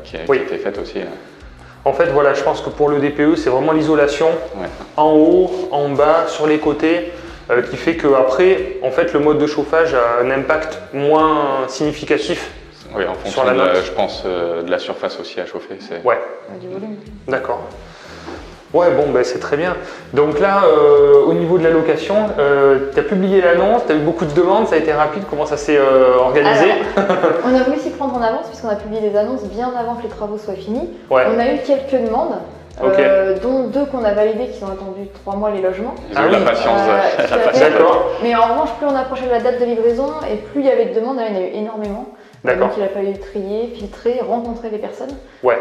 qui a été faite aussi. En fait, voilà, je pense que pour le DPE, c'est vraiment l'isolation Ouais. en haut, en bas, sur les côtés, qui fait qu'après, en fait, le mode de chauffage a un impact moins significatif. Oui, en fonction, Sur la note. je pense, de la surface aussi à chauffer. Ouais, Du volume. d'accord. Ouais, bon, c'est très bien. Donc là, au niveau de la location, tu as publié l'annonce, tu as eu beaucoup de demandes, ça a été rapide, comment ça s'est organisé? Alors, on a voulu s'y prendre en avance puisqu'on a publié les annonces bien avant que les travaux soient finis. Ouais. On a eu quelques demandes, Ok. dont 2 qu'on a validées qui ont attendu 3 mois les logements. Ils ont eu la patience. tout à la fait. patience. D'accord, Mais en revanche, plus on approchait de la date de livraison et plus il y avait de demandes, là, il y en a eu énormément. D'accord. Donc il a fallu trier, filtrer, rencontrer les personnes, ouais.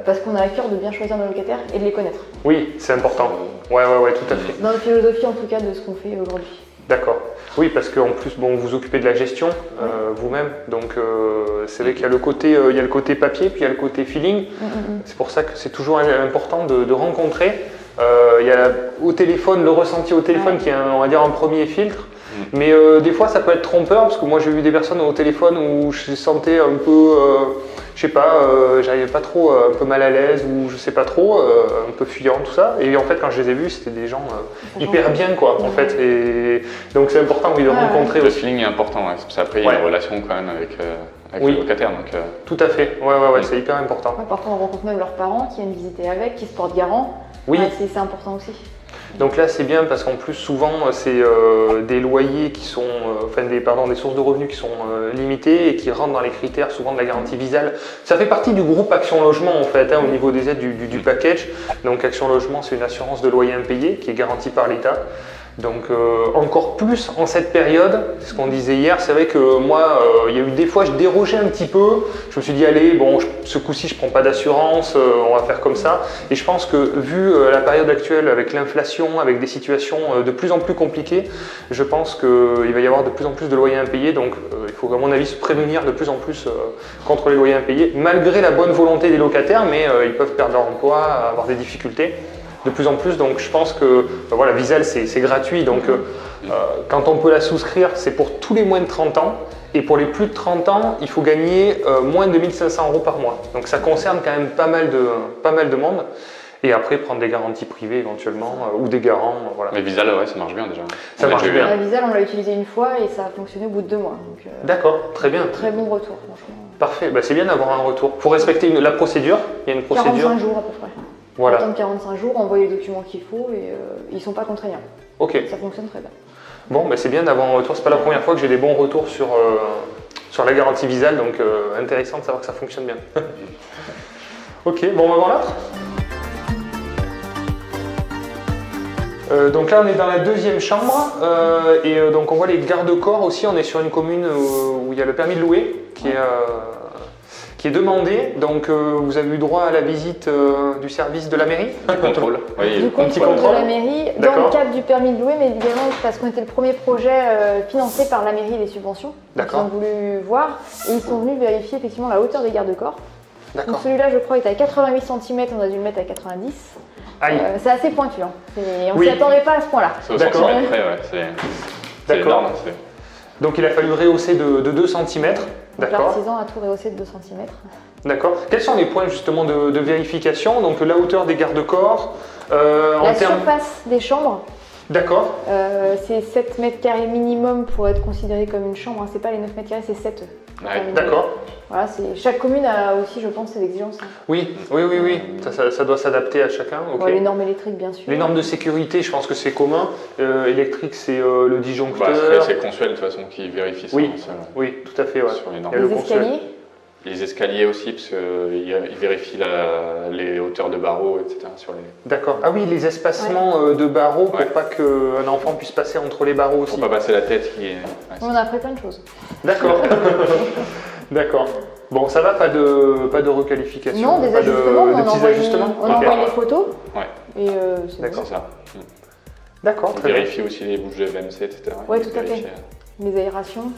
parce qu'on a à cœur de bien choisir nos locataires et de les connaître. Oui, c'est important. Ouais, tout à fait. Dans notre philosophie en tout cas de ce qu'on fait aujourd'hui. D'accord. Oui, parce qu'en plus, bon, vous vous occupez de la gestion vous-même, donc c'est vrai qu'il y a le côté papier, puis il y a le côté feeling. C'est pour ça que c'est toujours important de rencontrer. Il y a au téléphone, le ressenti au téléphone qui est, on va dire, un premier filtre. Mais des fois, ça peut être trompeur, parce que moi, j'ai vu des personnes au téléphone où je sentais un peu, je sais pas, j'arrivais pas trop, un peu mal à l'aise, ou je sais pas trop, un peu fuyant, tout ça. Et en fait, quand je les ai vus, c'était des gens hyper bien, quoi, en fait. Et donc, c'est important, oui, de rencontrer Le aussi. feeling est important, ouais. Parce qu'après, il y a une relation quand même avec le locataire. Donc, Tout à fait, ouais, c'est hyper important. Ouais, parfois, on rencontre même leurs parents qui viennent visiter avec, qui se portent garant. Oui. Ouais, c'est important aussi. Donc là, c'est bien parce qu'en plus, souvent, c'est des loyers qui sont, des sources de revenus qui sont limitées et qui rentrent dans les critères souvent de la garantie Visale. Ça fait partie du groupe Action Logement, en fait, au niveau des aides du package. Donc Action Logement, c'est une assurance de loyer impayé qui est garantie par l'État. Donc encore plus en cette période, c'est ce qu'on disait hier, c'est vrai que moi, il y a eu des fois, je dérogeais un petit peu, je me suis dit allez, bon, ce coup-ci je prends pas d'assurance, on va faire comme ça. Et je pense que vu la période actuelle avec l'inflation, avec des situations de plus en plus compliquées, je pense qu'il va y avoir de plus en plus de loyers impayés, donc il faut à mon avis se prémunir de plus en plus contre les loyers impayés, malgré la bonne volonté des locataires, mais ils peuvent perdre leur emploi, avoir des difficultés. De plus en plus, donc je pense que voilà, Visale c'est gratuit, donc quand on peut la souscrire, c'est pour tous les moins de 30 ans, et pour les plus de 30 ans, il faut gagner moins de 1 500 € par mois. Donc ça concerne quand même pas mal de monde, et après prendre des garanties privées éventuellement, ou des garants, voilà. mais Visale, ouais, ça marche bien déjà. Ça marche bien. La Visale, on l'a utilisé une fois et ça a fonctionné au bout de 2 mois. D'accord, très bien. Très bon retour, franchement. Parfait, bah, c'est bien d'avoir un retour. Pour respecter la procédure, il y a une procédure. 45 jours à peu près. Voilà. Attendre 45 jours, envoyer les documents qu'il faut et ils ne sont pas contraignants. Ok. Ça fonctionne très bien. Bon, bah, c'est bien d'avoir un retour. C'est pas la première fois que j'ai des bons retours sur la garantie Visale, donc intéressant de savoir que ça fonctionne bien. Ok, bon, on va voir l'autre. Donc là, on est dans la deuxième chambre et donc on voit les garde-corps aussi. On est sur une commune où il y a le permis de louer qui est demandé. Donc vous avez eu droit à la visite du service de la mairie. Du contrôle. Oui, Du petit contrôle contrôle. de la mairie, dans D'accord. le cadre du permis de louer, mais également parce qu'on était le premier projet financé par la mairie et les subventions. Donc, D'accord. ils ont voulu voir et ils sont venus vérifier effectivement la hauteur des garde-corps. Donc D'accord. celui-là, je crois, était à 88 cm, on a dû le mettre à 90. Aïe. C'est assez pointu, hein. On Oui. s'y attendait pas à ce point-là. C'est au D'accord. centimètre près, ouais. C'est D'accord. énorme. Donc il a fallu rehausser de 2 cm. Donc D'accord. l'artisan a tout rehaussé de 2 cm. D'accord. Quels sont les points justement de vérification? Donc la hauteur des garde-corps. La surface des chambres, D'accord. c'est 7 mètres carrés minimum pour être considéré comme une chambre. Hein. C'est pas les 9 mètres carrés, c'est 7. Ouais. D'accord. Voilà, chaque commune a aussi, je pense, ses exigences. Hein. Oui. Ça doit s'adapter à chacun. Ok. Ouais, les normes électriques, bien sûr. Les normes de sécurité, je pense que c'est commun. Électrique, c'est le disjoncteur. C'est Consuel de toute façon qui vérifie ça. Oui. Ça, ouais. Oui, tout à fait. Ouais. Sur les normes. Il y a le Les Consuel. escaliers, Les escaliers aussi, parce qu'ils vérifient les hauteurs de barreaux, etc. Sur les... D'accord. Ah oui, les espacements de barreaux pour Ouais. pas qu'un enfant puisse passer entre les barreaux aussi. Pour pas passer la tête qui est... on a appris plein de choses. D'accord. D'accord. Bon, ça va, pas de requalification. Non, des pas ajustements, de mais petits ajustements. on a Ok. envoyé les photos. Ouais. Et c'est D'accord. C'est ça. D'accord, On très bien. vérifie aussi les bouches de VMC, etc. Ouais, Ils tout à fait. vérifient, Les aérations.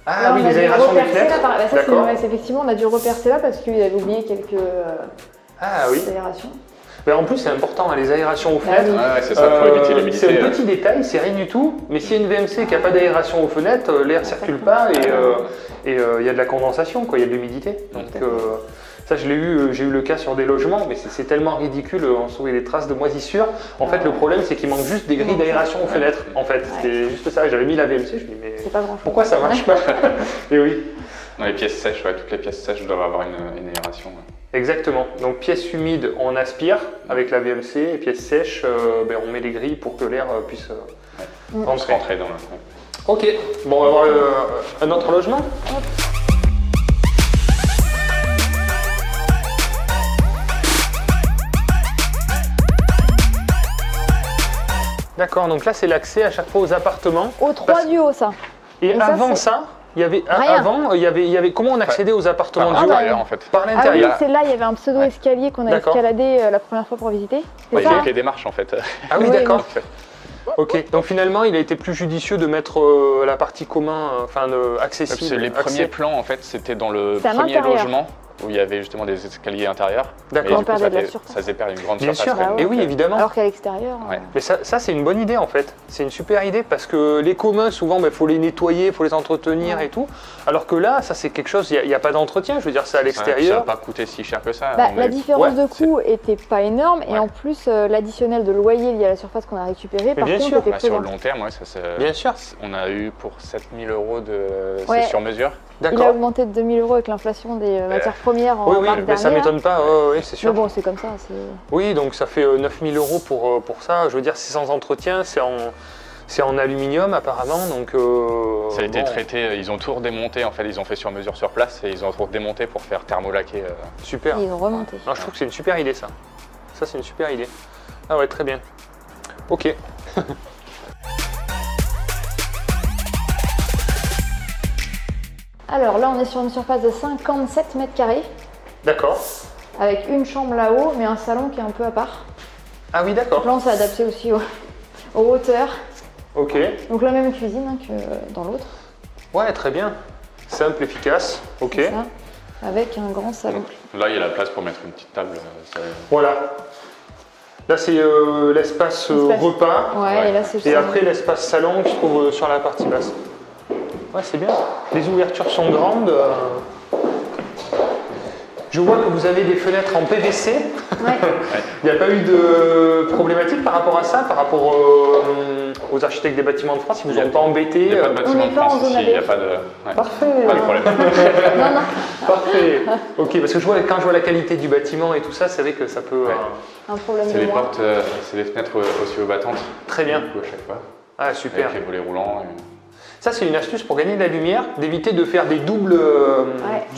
Ah Là, oui, on a les dû aérations des repercer là, fenêtres. ça, D'accord. effectivement, on a dû repercer là parce qu'il avait oublié quelques Ah oui. aérations. Mais en plus, c'est important, hein, les aérations aux Ah fenêtres. oui. Ouais, c'est ça, pour éviter l'humidité. C'est un petit détail, c'est rien du tout. Mais s'il y a une VMC qui n'a pas d'aération aux fenêtres, l'air ne circule pas et il y a de la condensation, quoi, il y a de l'humidité. Donc ça, j'ai eu le cas sur des logements, mais c'est tellement ridicule, on trouvait des traces de moisissure. En fait, le problème, c'est qu'il manque juste des grilles d'aération aux fenêtres. En fait, c'était juste ça. J'avais mis la VMC, je me dis, mais C'est pas grand-chose. pourquoi ça marche pas? Et oui. Dans les pièces sèches, ouais, toutes les pièces sèches doivent avoir une aération. Ouais. Exactement. Donc pièces humides, on aspire avec la VMC, et pièces sèches, on met les grilles pour que l'air puisse rentrer. Rentrer dans le... Ouais. Ok, bon, on va voir un autre logement. D'accord, donc là c'est l'accès à chaque fois aux appartements. Au 3 du haut, ça. Et Donc ça, avant c'est- ça, il y avait Rien. avant, il y avait comment on accédait aux appartements Par du haut? l'intérieur, en fait. Par Ah oui, l'intérieur. c'est là, il y avait un pseudo-escalier qu'on a D'accord. escaladé la première fois pour visiter. C'est Ouais, il ça, manque les démarches, en fait. Ah oui, Oui, d'accord. Ok, donc finalement, il a été plus judicieux de mettre la partie commun, accessible. Parce que les premiers plans, en fait, c'était dans le C'est à premier l'intérieur. logement où il y avait justement des escaliers intérieurs. D'accord. Et On du coup, perdait de la ça surface. faisait perdre une grande Bien surface. sûr, quand même. et oui, évidemment. Alors qu'à l'extérieur, Ouais. Mais ça c'est une bonne idée en fait. C'est une super idée parce que les communs, souvent, il faut les nettoyer, il faut les entretenir Ouais. et tout. Alors que là, ça c'est quelque chose, il n'y a pas d'entretien, je veux dire, c'est à Ça n'a l'extérieur. pas coûté si cher que ça. bah, On la avait- différence ouais, de coût était pas énorme et Ouais. en plus l'additionnel de loyer lié à la surface qu'on a récupéré par bien contre sûr, était Bah, sur présent. le long terme, ouais, ça, Bien sûr. on a eu pour 7000 € de Ouais. c'est sur mesure. Il a D'accord. augmenté de 2000 € avec l'inflation des matières premières en Oui, oui, mars mais ça dernière. m'étonne pas, oui, c'est sûr. Mais bon, c'est comme ça. c'est- Oui, donc ça fait 9000 € pour ça. Je veux dire, c'est sans entretien, c'est en aluminium apparemment. Donc, Ça a été bon, traité, ils ont tout redémonté en fait, ils ont fait sur mesure sur place et ils ont tout redémonté pour faire thermolaquer. Super. Et ils ont remonté. Ah, je trouve que c'est une super idée ça. Ça, c'est une super idée. Ah ouais, très bien. Ok. Alors là, on est sur une surface de 57 mètres carrés D'accord. avec une chambre là-haut, mais un salon qui est un peu à part. Ah oui, d'accord. Donc là, on s'est adapté aussi aux hauteurs. Ok. Donc la même cuisine hein, que dans l'autre. Ouais, très bien. Simple, efficace. Ok. C'est ça, avec un grand salon. Là, il y a la place pour mettre une petite table. Voilà. Là, c'est l'espace L'espace. repas. Ouais, Ouais. et là, c'est le Et salon. après, l'espace salon qui se trouve sur la partie basse. Ouais, c'est bien. Les ouvertures sont grandes. Je vois que vous avez des fenêtres en PVC. Ouais. Il n'y a pas eu de problématique par rapport à ça, par rapport aux architectes des bâtiments de France, ils vous ont pas embêté. Il n'y a pas de bâtiment n'est de pas en France zone ici, il n'y a ABF. pas de, ouais, Parfait. pas de problème. Non, non, Parfait. Ok, parce que quand je vois la qualité du bâtiment et tout ça, c'est vrai que ça peut. Ouais. un problème C'est de les moins. portes, c'est des fenêtres aussi aux battantes. Très bien. Du coup, à chaque fois. Ah, super. Avec les volets roulants. Ça, c'est une astuce pour gagner de la lumière, d'éviter de faire des doubles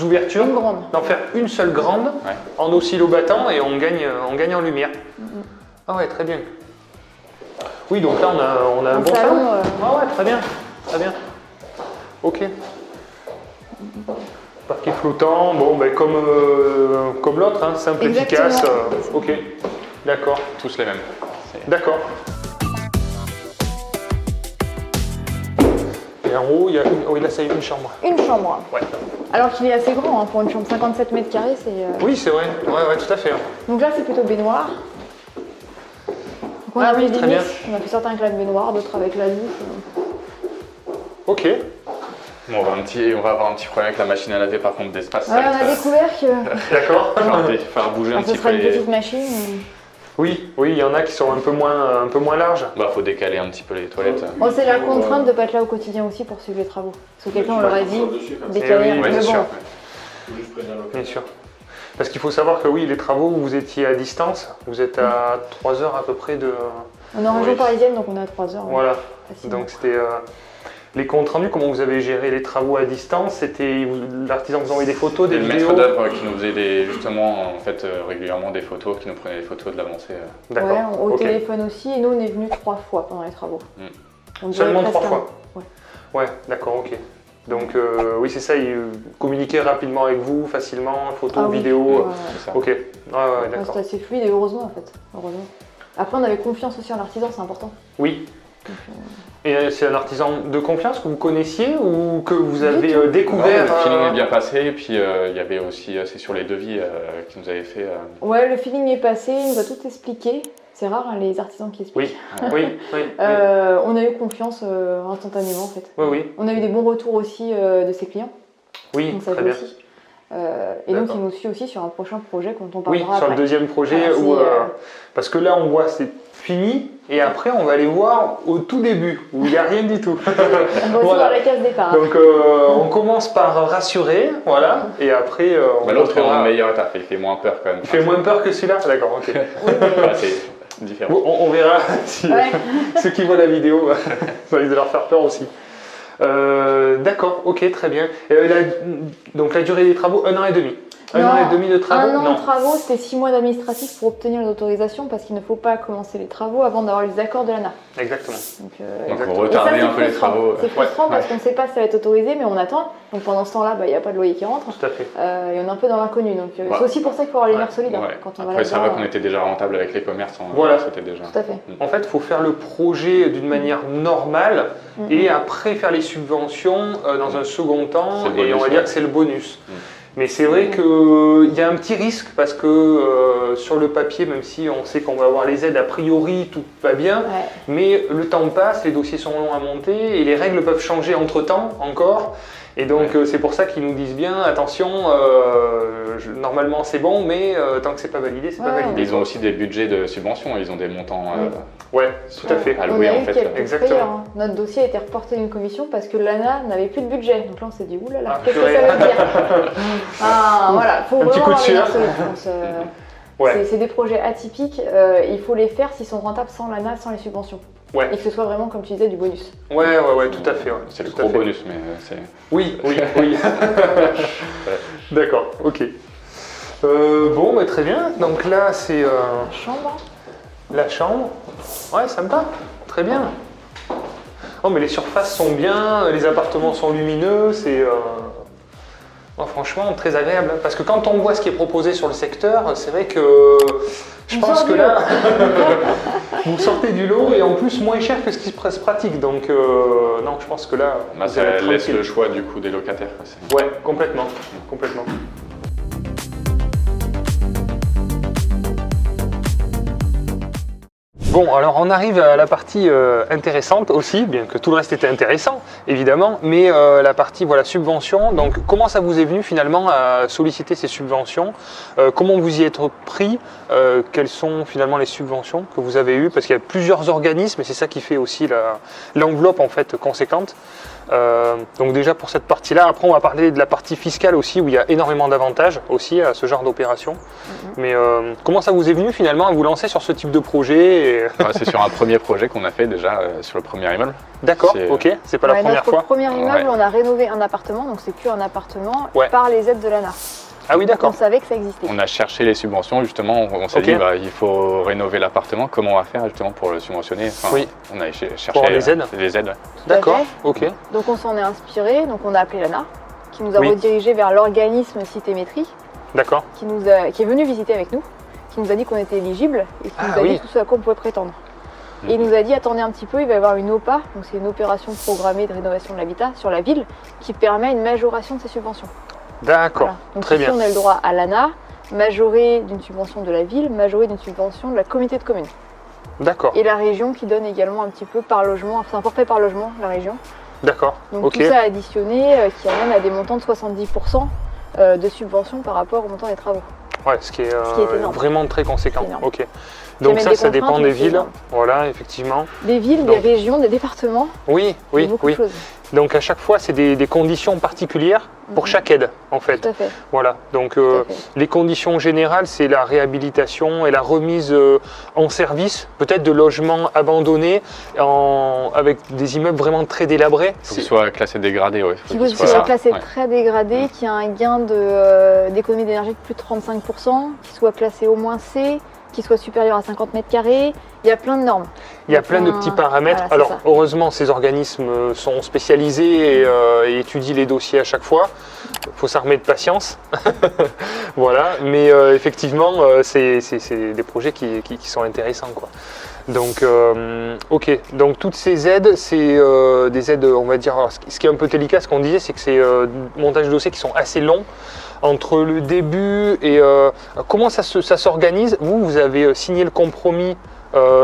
ouvertures, Une grande. d'en faire une seule grande Ouais. en oscillo-battant et on gagne en lumière. Ah ouais, très bien. Oui, donc là, on a un Un bon salon, salon. Ah ouais, très bien. Très bien. Ok. Parquet flottant, bon, ben, comme l'autre, hein, simple, Exactement. efficace. Ok, d'accord. Tous les mêmes. D'accord. Et en haut, il y a une, oui, là, c'est une chambre. Une chambre. Ouais. Alors qu'il est assez grand hein, pour une chambre 57 mètres carrés. Oui, c'est vrai. Ouais, tout à fait. Donc là, c'est plutôt baignoire. Donc on Ah a oui, mis des très bien. mix. On a fait certains avec la baignoire, d'autres avec la douche. Ok. Bon, on va avoir un petit problème avec la machine à laver par contre d'espace. Ouais, on a découvert que D'accord. Faire bouger un ce petit sera peu une les... petite machine. Oui, il y en a qui sont un peu moins larges. Bah, faut décaler un petit peu les toilettes. Bon, c'est la contrainte de ne pas être là au quotidien aussi pour suivre les travaux. Parce que quelqu'un on leur a dit décaler Eh un oui, peu. Ouais, Mais c'est bon, sûr. Bien sûr. Parce qu'il faut savoir que oui, les travaux, vous étiez à distance. Vous êtes à 3 heures à peu près de. on est en région Oui. parisienne donc on est à 3 heures. Voilà. facilement. Donc c'était. Les comptes rendus, comment vous avez géré les travaux à distance? C'était l'artisan vous envoyait des photos, des Et le vidéos. maître d'œuvre qui nous faisait justement en fait régulièrement des photos, qui nous prenait des photos de l'avancée. D'accord. Ouais, au ok. téléphone aussi. Et nous, on est venus 3 fois pendant les travaux. On Seulement durait 3 presque fois. Ouais. Ouais, d'accord, ok. Donc oui, c'est ça, ils communiquaient rapidement avec vous, facilement, photos, Ah oui. vidéos. Ouais, C'est ça. Ok. Ouais, ouais, d'accord. c'était assez fluide et heureusement en fait. Heureusement. Après, on avait confiance aussi en l'artisan, c'est important. Oui. Et c'est un artisan de confiance que vous connaissiez ou que vous Du avez tout. découvert Le feeling est bien passé, et puis il y avait aussi, c'est sur les devis qui nous avait fait. Ouais, le feeling est passé, il nous a tout expliqué. C'est rare hein, les artisans qui expliquent. Oui, oui. On a eu confiance instantanément en fait. Oui, oui. On a eu des bons retours aussi de ses clients, Oui, donc ça très joue bien. aussi. Et donc D'accord. il nous suit aussi sur un prochain projet dont on Oui, parlera sur le après. deuxième projet, Voilà, où, c'est, parce que là on voit c'est fini et après on va aller voir au tout début où il n'y a rien du tout. On va aussi Voilà. dans la case départ. Donc on commence par rassurer, voilà, et après on L'autre est en montrera- meilleure étape, il fait moins peur quand même. Il fait moins peur que celui-là. D'accord, ok. Oui, mais- Enfin, c'est différent. Bon, on verra si Ouais. ceux qui voient la vidéo, ça risque de leur faire peur aussi. D'accord, ok, très bien. Donc la durée des travaux, 1 an et demi. Un an et demi de travaux? Un an Non. de travaux, c'était 6 mois d'administratif pour obtenir les autorisations parce qu'il ne faut pas commencer les travaux avant d'avoir les accords de l'ANA. Exactement. Donc, Donc on retardait un peu les travaux. C'est frustrant parce qu'on ne sait pas si ça va être autorisé, mais on attend. Donc pendant ce temps-là, il n'y a pas de loyer qui rentre. Tout à fait. Et on est un peu dans l'inconnu. Donc c'est aussi pour ça qu'il faut avoir les nerfs solides. Ouais. Quand on va Après, c'est là-dedans, vrai qu'on était déjà rentable avec les commerces. Voilà. C'était déjà. Tout à fait. En fait, il faut faire le projet d'une manière normale et après faire les subventions dans un second temps. C'est le bonus, et on va dire que c'est le bonus. Mm. Mais c'est vrai qu'il y a un petit risque parce que sur le papier, même si on sait qu'on va avoir les aides, a priori tout va bien, mais le temps passe, les dossiers sont longs à monter et les règles peuvent changer entre-temps encore. Et donc c'est pour ça qu'ils nous disent bien, attention, normalement c'est bon, mais tant que c'est pas validé, c'est pas validé. Ils ont aussi des budgets de subvention, ils ont des montants Ouais, tout à fait. à louer en fait. Exactement. Payeurs, hein. Notre dossier a été reporté d'une commission parce que l'ANA n'avait plus de budget. Donc là on s'est dit, oulala, Ah, qu'est-ce que ça veut dire? Voilà, faut Un petit vraiment coup de avoir les nerfs sueur. solides. C'est des projets atypiques, il faut les faire s'ils sont rentables sans l'ANA, sans les subventions. Ouais. Et que ce soit vraiment, comme tu disais, du bonus. Ouais, tout à fait. Ouais. C'est le Tout à gros fait. bonus, mais c'est. Oui. D'accord, ok. Bon, bah, très bien. Donc là, c'est Chambre. la chambre. Ouais, ça me va. Très bien. Oh, mais les surfaces sont bien, les appartements sont lumineux, c'est franchement très agréable. Parce que quand on voit ce qui est proposé sur le secteur, c'est vrai que je pense que là, vous sortez du lot et en plus moins cher que ce qui se pratique. Donc non, je pense que là, Bah, vous ça allez être laisse tranquille. le choix du coup des locataires. Ouais, complètement. Bon, alors on arrive à la partie intéressante aussi, bien que tout le reste était intéressant, évidemment, mais la partie subvention. Donc, comment ça vous est venu finalement à solliciter ces subventions? Comment vous y êtes pris? Quelles sont finalement les subventions que vous avez eues? Parce qu'il y a plusieurs organismes et c'est ça qui fait aussi l'enveloppe en fait conséquente. Donc déjà pour cette partie-là, après on va parler de la partie fiscale aussi où il y a énormément d'avantages aussi à ce genre d'opération. Mais comment ça vous est venu finalement à vous lancer sur ce type de projet? C'est sur un premier projet qu'on a fait déjà sur le premier immeuble. D'accord, ok, c'est pas la première notre fois. premier immeuble, on a rénové un appartement, donc c'est qu'un appartement Ouais. par les aides de l'ANA. Ah oui, On d'accord. savait que ça existait. On a cherché les subventions justement, on s'est Ok. dit il faut rénover l'appartement, comment on va faire justement pour le subventionner? Oui. On a cherché Pour les aides. Les aides. D'accord, Tout à ok. Donc on s'en est inspiré, donc on a appelé l'ANA, qui nous a Oui. redirigé vers l'organisme Citémétrie, D'accord. qui est venu visiter avec nous, qui nous a dit qu'on était éligible et qui Ah nous a oui. dit tout ce à quoi on pouvait prétendre. Et il nous a dit attendez un petit peu, il va y avoir une OPA, donc c'est une opération programmée de rénovation de l'habitat sur la ville, qui permet une majoration de ces subventions. D'accord, Voilà. Donc très ici bien. on a le droit à l'ANA, majoré d'une subvention de la ville, majoré d'une subvention de la communauté de communes. D'accord, Et la région qui donne également un petit peu par logement, c'est un forfait par logement, la région. d'accord, Donc ok. tout ça additionné qui amène à des montants de 70% de subvention par rapport au montant des travaux. Ouais, ce qui est énorme. vraiment très conséquent. C'est énorme. Ok. Donc amène ça, des ça dépend contraintes, des mais c'est villes. énorme. Voilà, effectivement. Des villes, Donc- des régions, des départements, Oui, il y a oui, beaucoup oui. de choses. Donc à chaque fois, c'est des conditions particulières pour chaque aide, en fait. Tout à fait. Voilà. Donc Tout à fait. les conditions générales, c'est la réhabilitation et la remise en service, peut-être de logements abandonnés avec des immeubles vraiment très délabrés. Il faut qu'il soit classé dégradé. Ouais. Qui vous soit soit classé ouais. très dégradé, qui a un gain d'économie d'énergie de plus de 35%, qui soit classé au moins C, qui soit supérieur à 50 mètres carrés. Il y a plein de normes. Il y a plein de petits paramètres. Voilà, c'est Alors ça. heureusement, ces organismes sont spécialisés et étudient les dossiers à chaque fois. Il faut s'armer de patience. Voilà, mais effectivement, c'est des projets qui sont intéressants, quoi. Donc, ok. Donc toutes ces aides, c'est des aides, on va dire. Alors, ce qui est un peu délicat, ce qu'on disait, c'est que c'est montage de dossiers qui sont assez longs. Entre le début et comment ça s'organise? Vous avez signé le compromis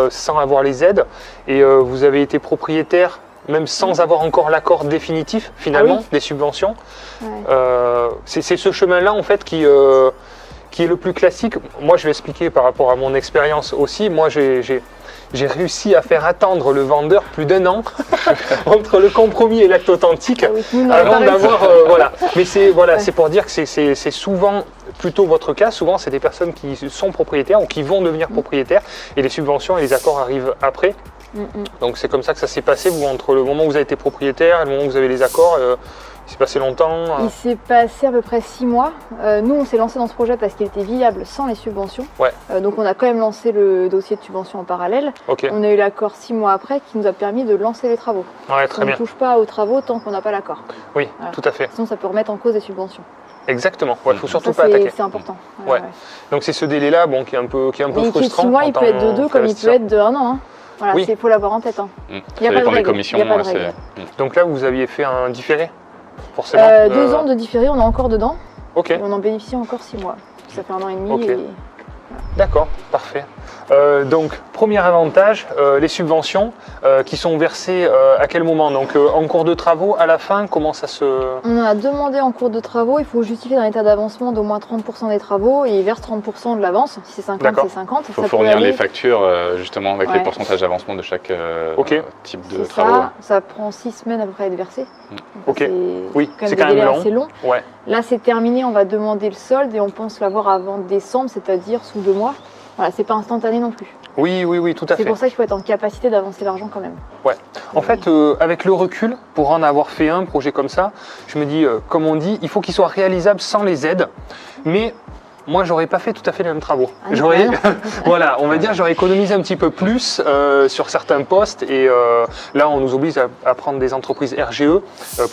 sans avoir les aides et vous avez été propriétaire même sans avoir encore l'accord définitif finalement Ah oui. des subventions. Ouais. C'est ce chemin-là en fait qui est le plus classique. Moi, je vais expliquer par rapport à mon expérience aussi. Moi, j'ai réussi à faire attendre le vendeur plus d'1 an entre le compromis et l'acte authentique Ah oui, nous, on n'aurait avant pas réussi. d'avoir voilà. Mais c'est Ouais. c'est pour dire que c'est souvent plutôt votre cas. Souvent, c'est des personnes qui sont propriétaires ou qui vont devenir propriétaires et les subventions et les accords arrivent après. Donc c'est comme ça que ça s'est passé. Vous, entre le moment où vous avez été propriétaire et le moment où vous avez les accords, Il s'est passé longtemps Il s'est passé à peu près 6 mois. Nous, on s'est lancé dans ce projet parce qu'il était viable sans les subventions. Ouais. Donc on a quand même lancé le dossier de subvention en parallèle. Ok, On a eu l'accord 6 mois après qui nous a permis de lancer les travaux. ouais, très On ne bien. touche pas aux travaux tant qu'on n'a pas l'accord. Oui, Voilà. tout à fait. Sinon, ça peut remettre en cause les subventions. Exactement, il ne faut surtout Ça, pas attaquer. c'est important. Ouais. Donc c'est ce délai-là bon, qui est un peu Mais qui est frustrant. 6 mois, en il peut tant être de 2 comme il peut qu'investisseur. être de 1 an. Hein. Voilà, Oui. il faut l'avoir en tête. Hein. Ça Il y a pas de dépend des règle. commissions. Il y a pas de c'est- règle. Donc là, vous aviez fait un différé, forcément. 2 ans de différé, on est encore dedans. Ok, Et on en bénéficie encore 6 mois. Ça fait 1 an et demi. Ok. Et... d'accord, parfait. Donc, premier avantage, les subventions qui sont versées à quel moment? Donc, en cours de travaux, à la fin, comment ça se... On a demandé en cours de travaux, il faut justifier d'un état d'avancement d'au moins 30% des travaux et ils versent 30% de l'avance. Si c'est 50, D'accord. c'est 50. Il faut Ça peut fournir aller- les factures justement avec les Ouais. pourcentages d'avancement de chaque Ok. type de C'est travaux. ça prend 6 semaines à peu près à être versé. Donc Ok. Oui, c'est des quand même délais long. assez long. Ouais, Là, c'est terminé, on va demander le solde et on pense l'avoir avant décembre, c'est-à-dire sous 2 mois. Voilà, c'est pas instantané non plus. oui, tout à C'est fait. pour ça qu'il faut être en capacité d'avancer l'argent quand même. En fait, avec le recul, pour en avoir fait un projet comme ça, je me dis, comme on dit, il faut qu'il soit réalisable sans les aides. Mais moi, j'aurais pas fait tout à fait les mêmes travaux. Ah non, J'aurais, ah voilà, on va dire, j'aurais économisé un petit peu plus sur certains postes. Et là, on nous oblige à prendre des entreprises RGE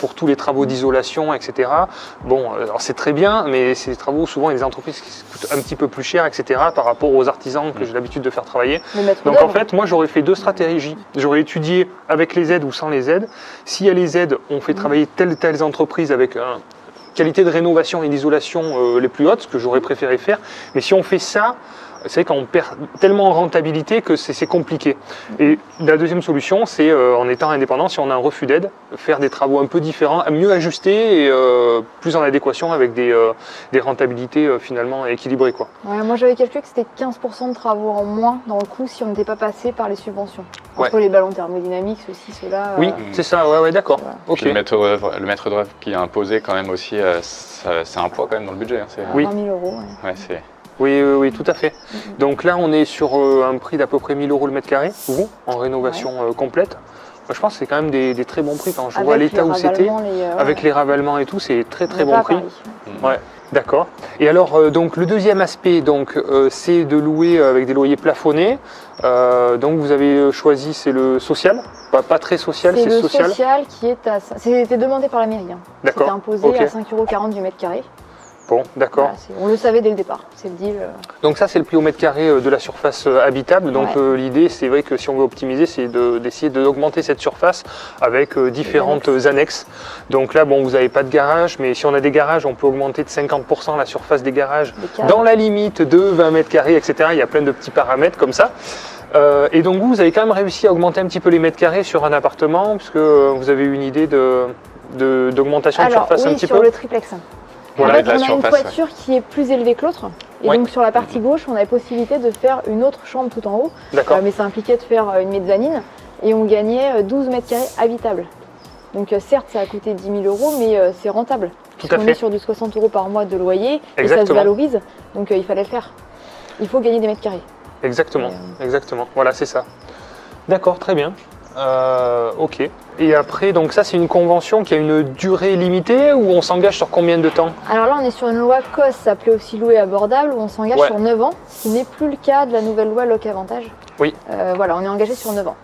pour tous les travaux d'isolation, etc. Bon, alors c'est très bien, mais ces travaux, souvent, il y a des entreprises qui coûtent un petit peu plus cher, etc. par rapport aux artisans que j'ai l'habitude de faire travailler. Le maître Donc en d'œuvre. fait, moi j'aurais fait 2 stratégies. J'aurais étudié avec les aides ou sans les aides. S'il y a les aides, on fait travailler telles entreprises avec une qualité de rénovation et d'isolation les plus hautes, ce que j'aurais préféré faire. Mais si on fait ça, c'est qu'on perd tellement en rentabilité que c'est compliqué. Et la deuxième solution, c'est en étant indépendant, si on a un refus d'aide, faire des travaux un peu différents, mieux ajustés et plus en adéquation avec des rentabilités finalement équilibrées, quoi. Ouais, moi j'avais calculé que c'était 15% de travaux en moins dans le coût si on n'était pas passé par les subventions. Entre les ballons thermodynamiques, ceci, cela. Oui, c'est ça, ouais, d'accord. Voilà. Ok. Puis le maître d'œuvre qui a imposé quand même aussi, c'est un poids quand même dans le budget. Hein, c'est- Oui. 20 000 euros. Ouais. Ouais, c'est- Oui, tout à fait. Donc là, on est sur un prix d'à peu près 1 000 euros le mètre carré, vous, en rénovation complète. Moi, je pense que c'est quand même des très bons prix quand je vois l'état où c'était. Avec les ravalements et tout, c'est très bon prix. Ouais, d'accord. Et alors, donc le deuxième aspect, donc, c'est de louer avec des loyers plafonnés. Donc vous avez choisi, c'est le social, pas très social, C'est c'est le social. social qui est à. C'était demandé par la mairie. Hein. D'accord. C'était imposé Ok. à 5,40 € du mètre carré. Bon, d'accord. Voilà, on le savait dès le départ. C'est le deal. Donc ça, c'est le prix au mètre carré de la surface habitable. Donc l'idée, c'est vrai que si on veut optimiser, c'est d'essayer d'augmenter cette surface avec différentes annexes. Donc là, bon, vous n'avez pas de garage, mais si on a des garages, on peut augmenter de 50% la surface des garages dans la limite de 20 mètres carrés, etc. Il y a plein de petits paramètres comme ça. Et donc vous avez quand même réussi à augmenter un petit peu les mètres carrés sur un appartement, puisque vous avez eu une idée d'augmentation de surface un petit sur peu. le triplex. Voilà, en fait, de la on a une surface, toiture qui est plus élevée que l'autre. Et Ouais. donc sur la partie gauche, on avait possibilité de faire une autre chambre tout en haut. D'accord. Mais ça impliquait de faire une mezzanine. Et on gagnait 12 mètres carrés habitables. Donc certes, ça a coûté 10 000 euros, mais c'est rentable. Tout à On fait. est sur du 60 € par mois de loyer. Et ça se Exactement. valorise. Donc il fallait le faire. Il faut gagner des mètres carrés. Exactement, exactement. Voilà, c'est ça. D'accord, très bien. Ok. Et après, donc ça, c'est une convention qui a une durée limitée ou on s'engage sur combien de temps? Alors là, on est sur une loi COS, s'appelait aussi louer abordable, où on s'engage Ouais. sur 9 ans, ce qui n'est plus le cas de la nouvelle loi Loc Avantage. Oui. Voilà, on est engagé sur 9 ans.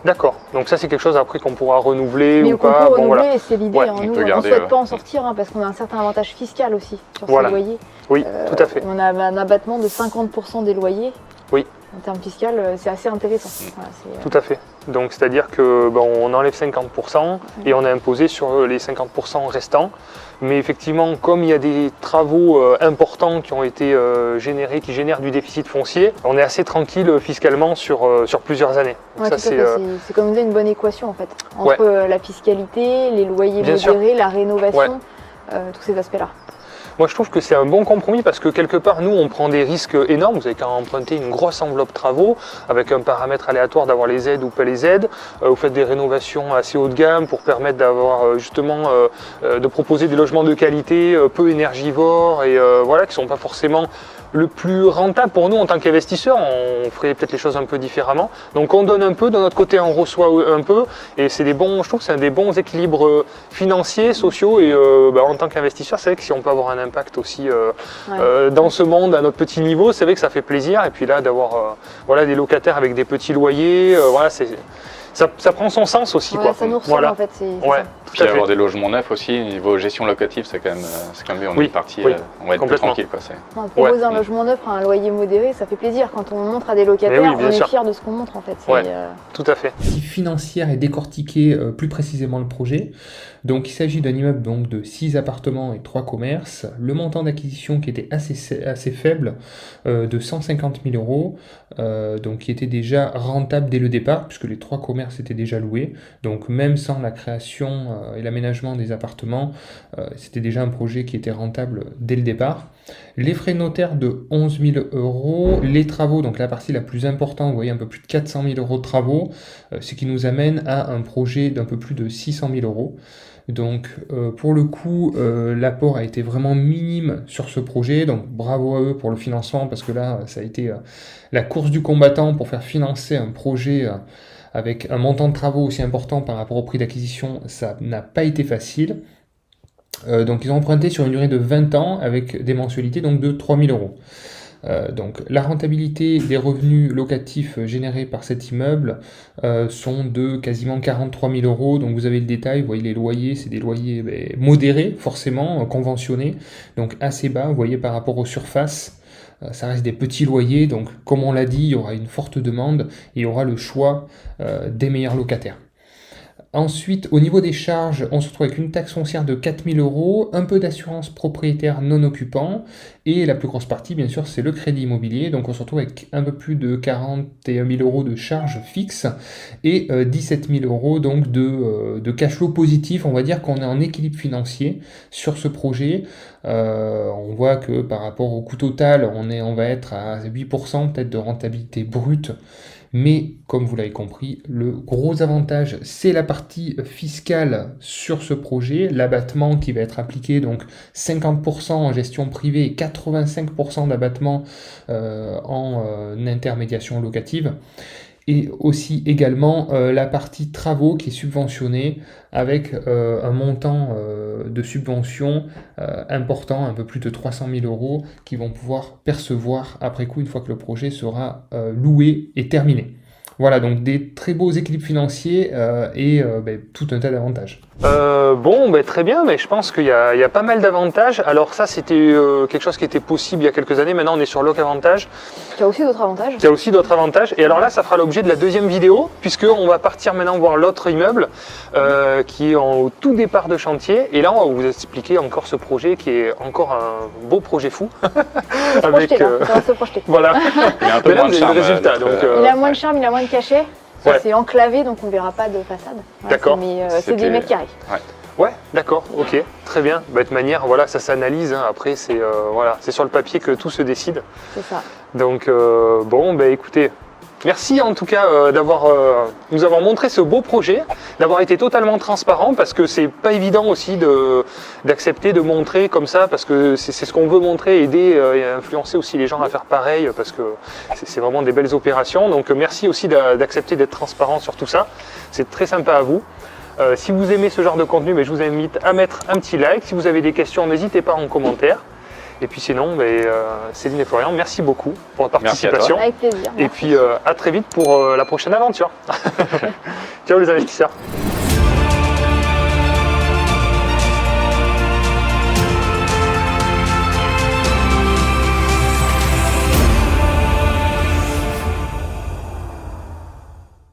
D'accord. Donc ça, c'est quelque chose après qu'on pourra renouveler Mais ou qu'on pas. peut Bon, renouveler, voilà. et c'est l'idée. Ouais, hein. on Nous, peut on ne garder, souhaite pas en sortir hein, parce qu'on a un certain avantage fiscal aussi sur Voilà. ces loyers. Oui, tout à fait. On a un abattement de 50% des loyers. Oui. En termes fiscaux, c'est assez intéressant. Voilà, c'est, Tout à fait. Donc c'est-à-dire que bon, on enlève 50% et on est imposé sur les 50% restants. Mais effectivement, comme il y a des travaux importants qui ont été générés, qui génèrent du déficit foncier, on est assez tranquille fiscalement sur plusieurs années. Donc ouais, ça, tout à fait. C'est comme une bonne équation en fait. Entre la fiscalité, les loyers Bien sûr. modérés, la rénovation, tous ces aspects-là. Moi, je trouve que c'est un bon compromis parce que quelque part, nous, on prend des risques énormes. Vous avez qu'à emprunter une grosse enveloppe travaux avec un paramètre aléatoire d'avoir les aides ou pas les aides. Vous faites des rénovations assez haut de gamme pour permettre d'avoir justement de proposer des logements de qualité, peu énergivores et voilà, qui ne sont pas forcément le plus rentable pour nous en tant qu'investisseurs. On ferait peut-être les choses un peu différemment. Donc on donne un peu, de notre côté on reçoit un peu, et c'est des bons, je trouve que c'est des bons équilibres financiers, sociaux, et en tant qu'investisseur, c'est vrai que si on peut avoir un impact aussi dans ce monde à notre petit niveau, c'est vrai que ça fait plaisir. Et puis là d'avoir des locataires avec des petits loyers, ça prend son sens aussi. Ouais, ça nous ressemble en fait. Puis avoir des logements neufs aussi, niveau gestion locative, c'est quand même bien. On est parti, on va être plus tranquille. On propose un logement neuf à un loyer modéré, ça fait plaisir. Quand on montre à des locataires, on est fiers de ce qu'on montre en fait. Tout à fait. Financière et décortiquer plus précisément le projet. Donc il s'agit d'un immeuble donc, de 6 appartements et 3 commerces. Le montant d'acquisition qui était assez faible, de 150 000 euros, donc qui était déjà rentable dès le départ, puisque les 3 commerces étaient déjà loués. Donc même sans la création et l'aménagement des appartements, c'était déjà un projet qui était rentable dès le départ. Les frais notaires de 11 000 euros, les travaux, donc la partie la plus importante, vous voyez un peu plus de 400 000 euros de travaux, ce qui nous amène à un projet d'un peu plus de 600 000 euros. Donc pour le coup, l'apport a été vraiment minime sur ce projet, donc bravo à eux pour le financement, parce que là, ça a été la course du combattant pour faire financer un projet avec un montant de travaux aussi important par rapport au prix d'acquisition, ça n'a pas été facile. Donc ils ont emprunté sur une durée de 20 ans avec des mensualités donc, de 3 000 euros. Donc la rentabilité des revenus locatifs générés par cet immeuble sont de quasiment 43 000 euros. Donc vous avez le détail, vous voyez les loyers, c'est des loyers modérés forcément, conventionnés, donc assez bas, vous voyez par rapport aux surfaces. Ça reste des petits loyers, donc comme on l'a dit, il y aura une forte demande et il y aura le choix des meilleurs locataires. Ensuite, au niveau des charges, on se retrouve avec une taxe foncière de 4 000 euros, un peu d'assurance propriétaire non occupant, et la plus grosse partie, bien sûr, c'est le crédit immobilier. Donc on se retrouve avec un peu plus de 41 000 euros de charges fixes et 17 000 euros donc de cash flow positif. On va dire qu'on est en équilibre financier sur ce projet. On voit que par rapport au coût total, on va être à 8% peut-être de rentabilité brute. Mais comme vous l'avez compris, le gros avantage, c'est la partie fiscale sur ce projet, l'abattement qui va être appliqué, donc 50% en gestion privée et 85% d'abattement en intermédiation locative. Et aussi également la partie travaux qui est subventionnée avec un montant de subvention important, un peu plus de 300 000 euros, qui vont pouvoir percevoir après coup une fois que le projet sera loué et terminé. Voilà, donc des très beaux équilibres financiers et tout un tas d'avantages. Très bien, mais je pense qu'il y a pas mal d'avantages. Alors ça, c'était quelque chose qui était possible il y a quelques années. Maintenant, on est sur Locavantage. Il y a aussi d'autres avantages. Il y a aussi d'autres avantages. Et alors là, ça fera l'objet de la deuxième vidéo, puisqu'on va partir maintenant voir l'autre immeuble qui est au tout départ de chantier. Et là, on va vous expliquer encore ce projet qui est encore un beau projet fou. Ça va se projeter. Voilà. Il y a un peu moins de charme. Résultat, il a moins de charme, il a moins de cachet. C'est enclavé, donc on ne verra pas de façade. Voilà, d'accord. Mais c'est des mètres carrés. Ouais, d'accord, ok, très bien. De toute manière, voilà, ça s'analyse. Après, c'est sur le papier que tout se décide. C'est ça. Donc, écoutez, merci en tout cas d'avoir nous avoir montré ce beau projet, d'avoir été totalement transparent, parce que c'est pas évident aussi d'accepter de montrer comme ça, parce que c'est ce qu'on veut montrer, aider et influencer aussi les gens à faire pareil, parce que c'est vraiment des belles opérations. Donc merci aussi d'accepter d'être transparent sur tout ça. C'est très sympa à vous. Si vous aimez ce genre de contenu, je vous invite à mettre un petit like. Si vous avez des questions, n'hésitez pas en commentaire. Et puis sinon, Céline et Florian, merci beaucoup pour votre participation. Avec plaisir. Et puis à très vite pour la prochaine aventure. Ciao les investisseurs.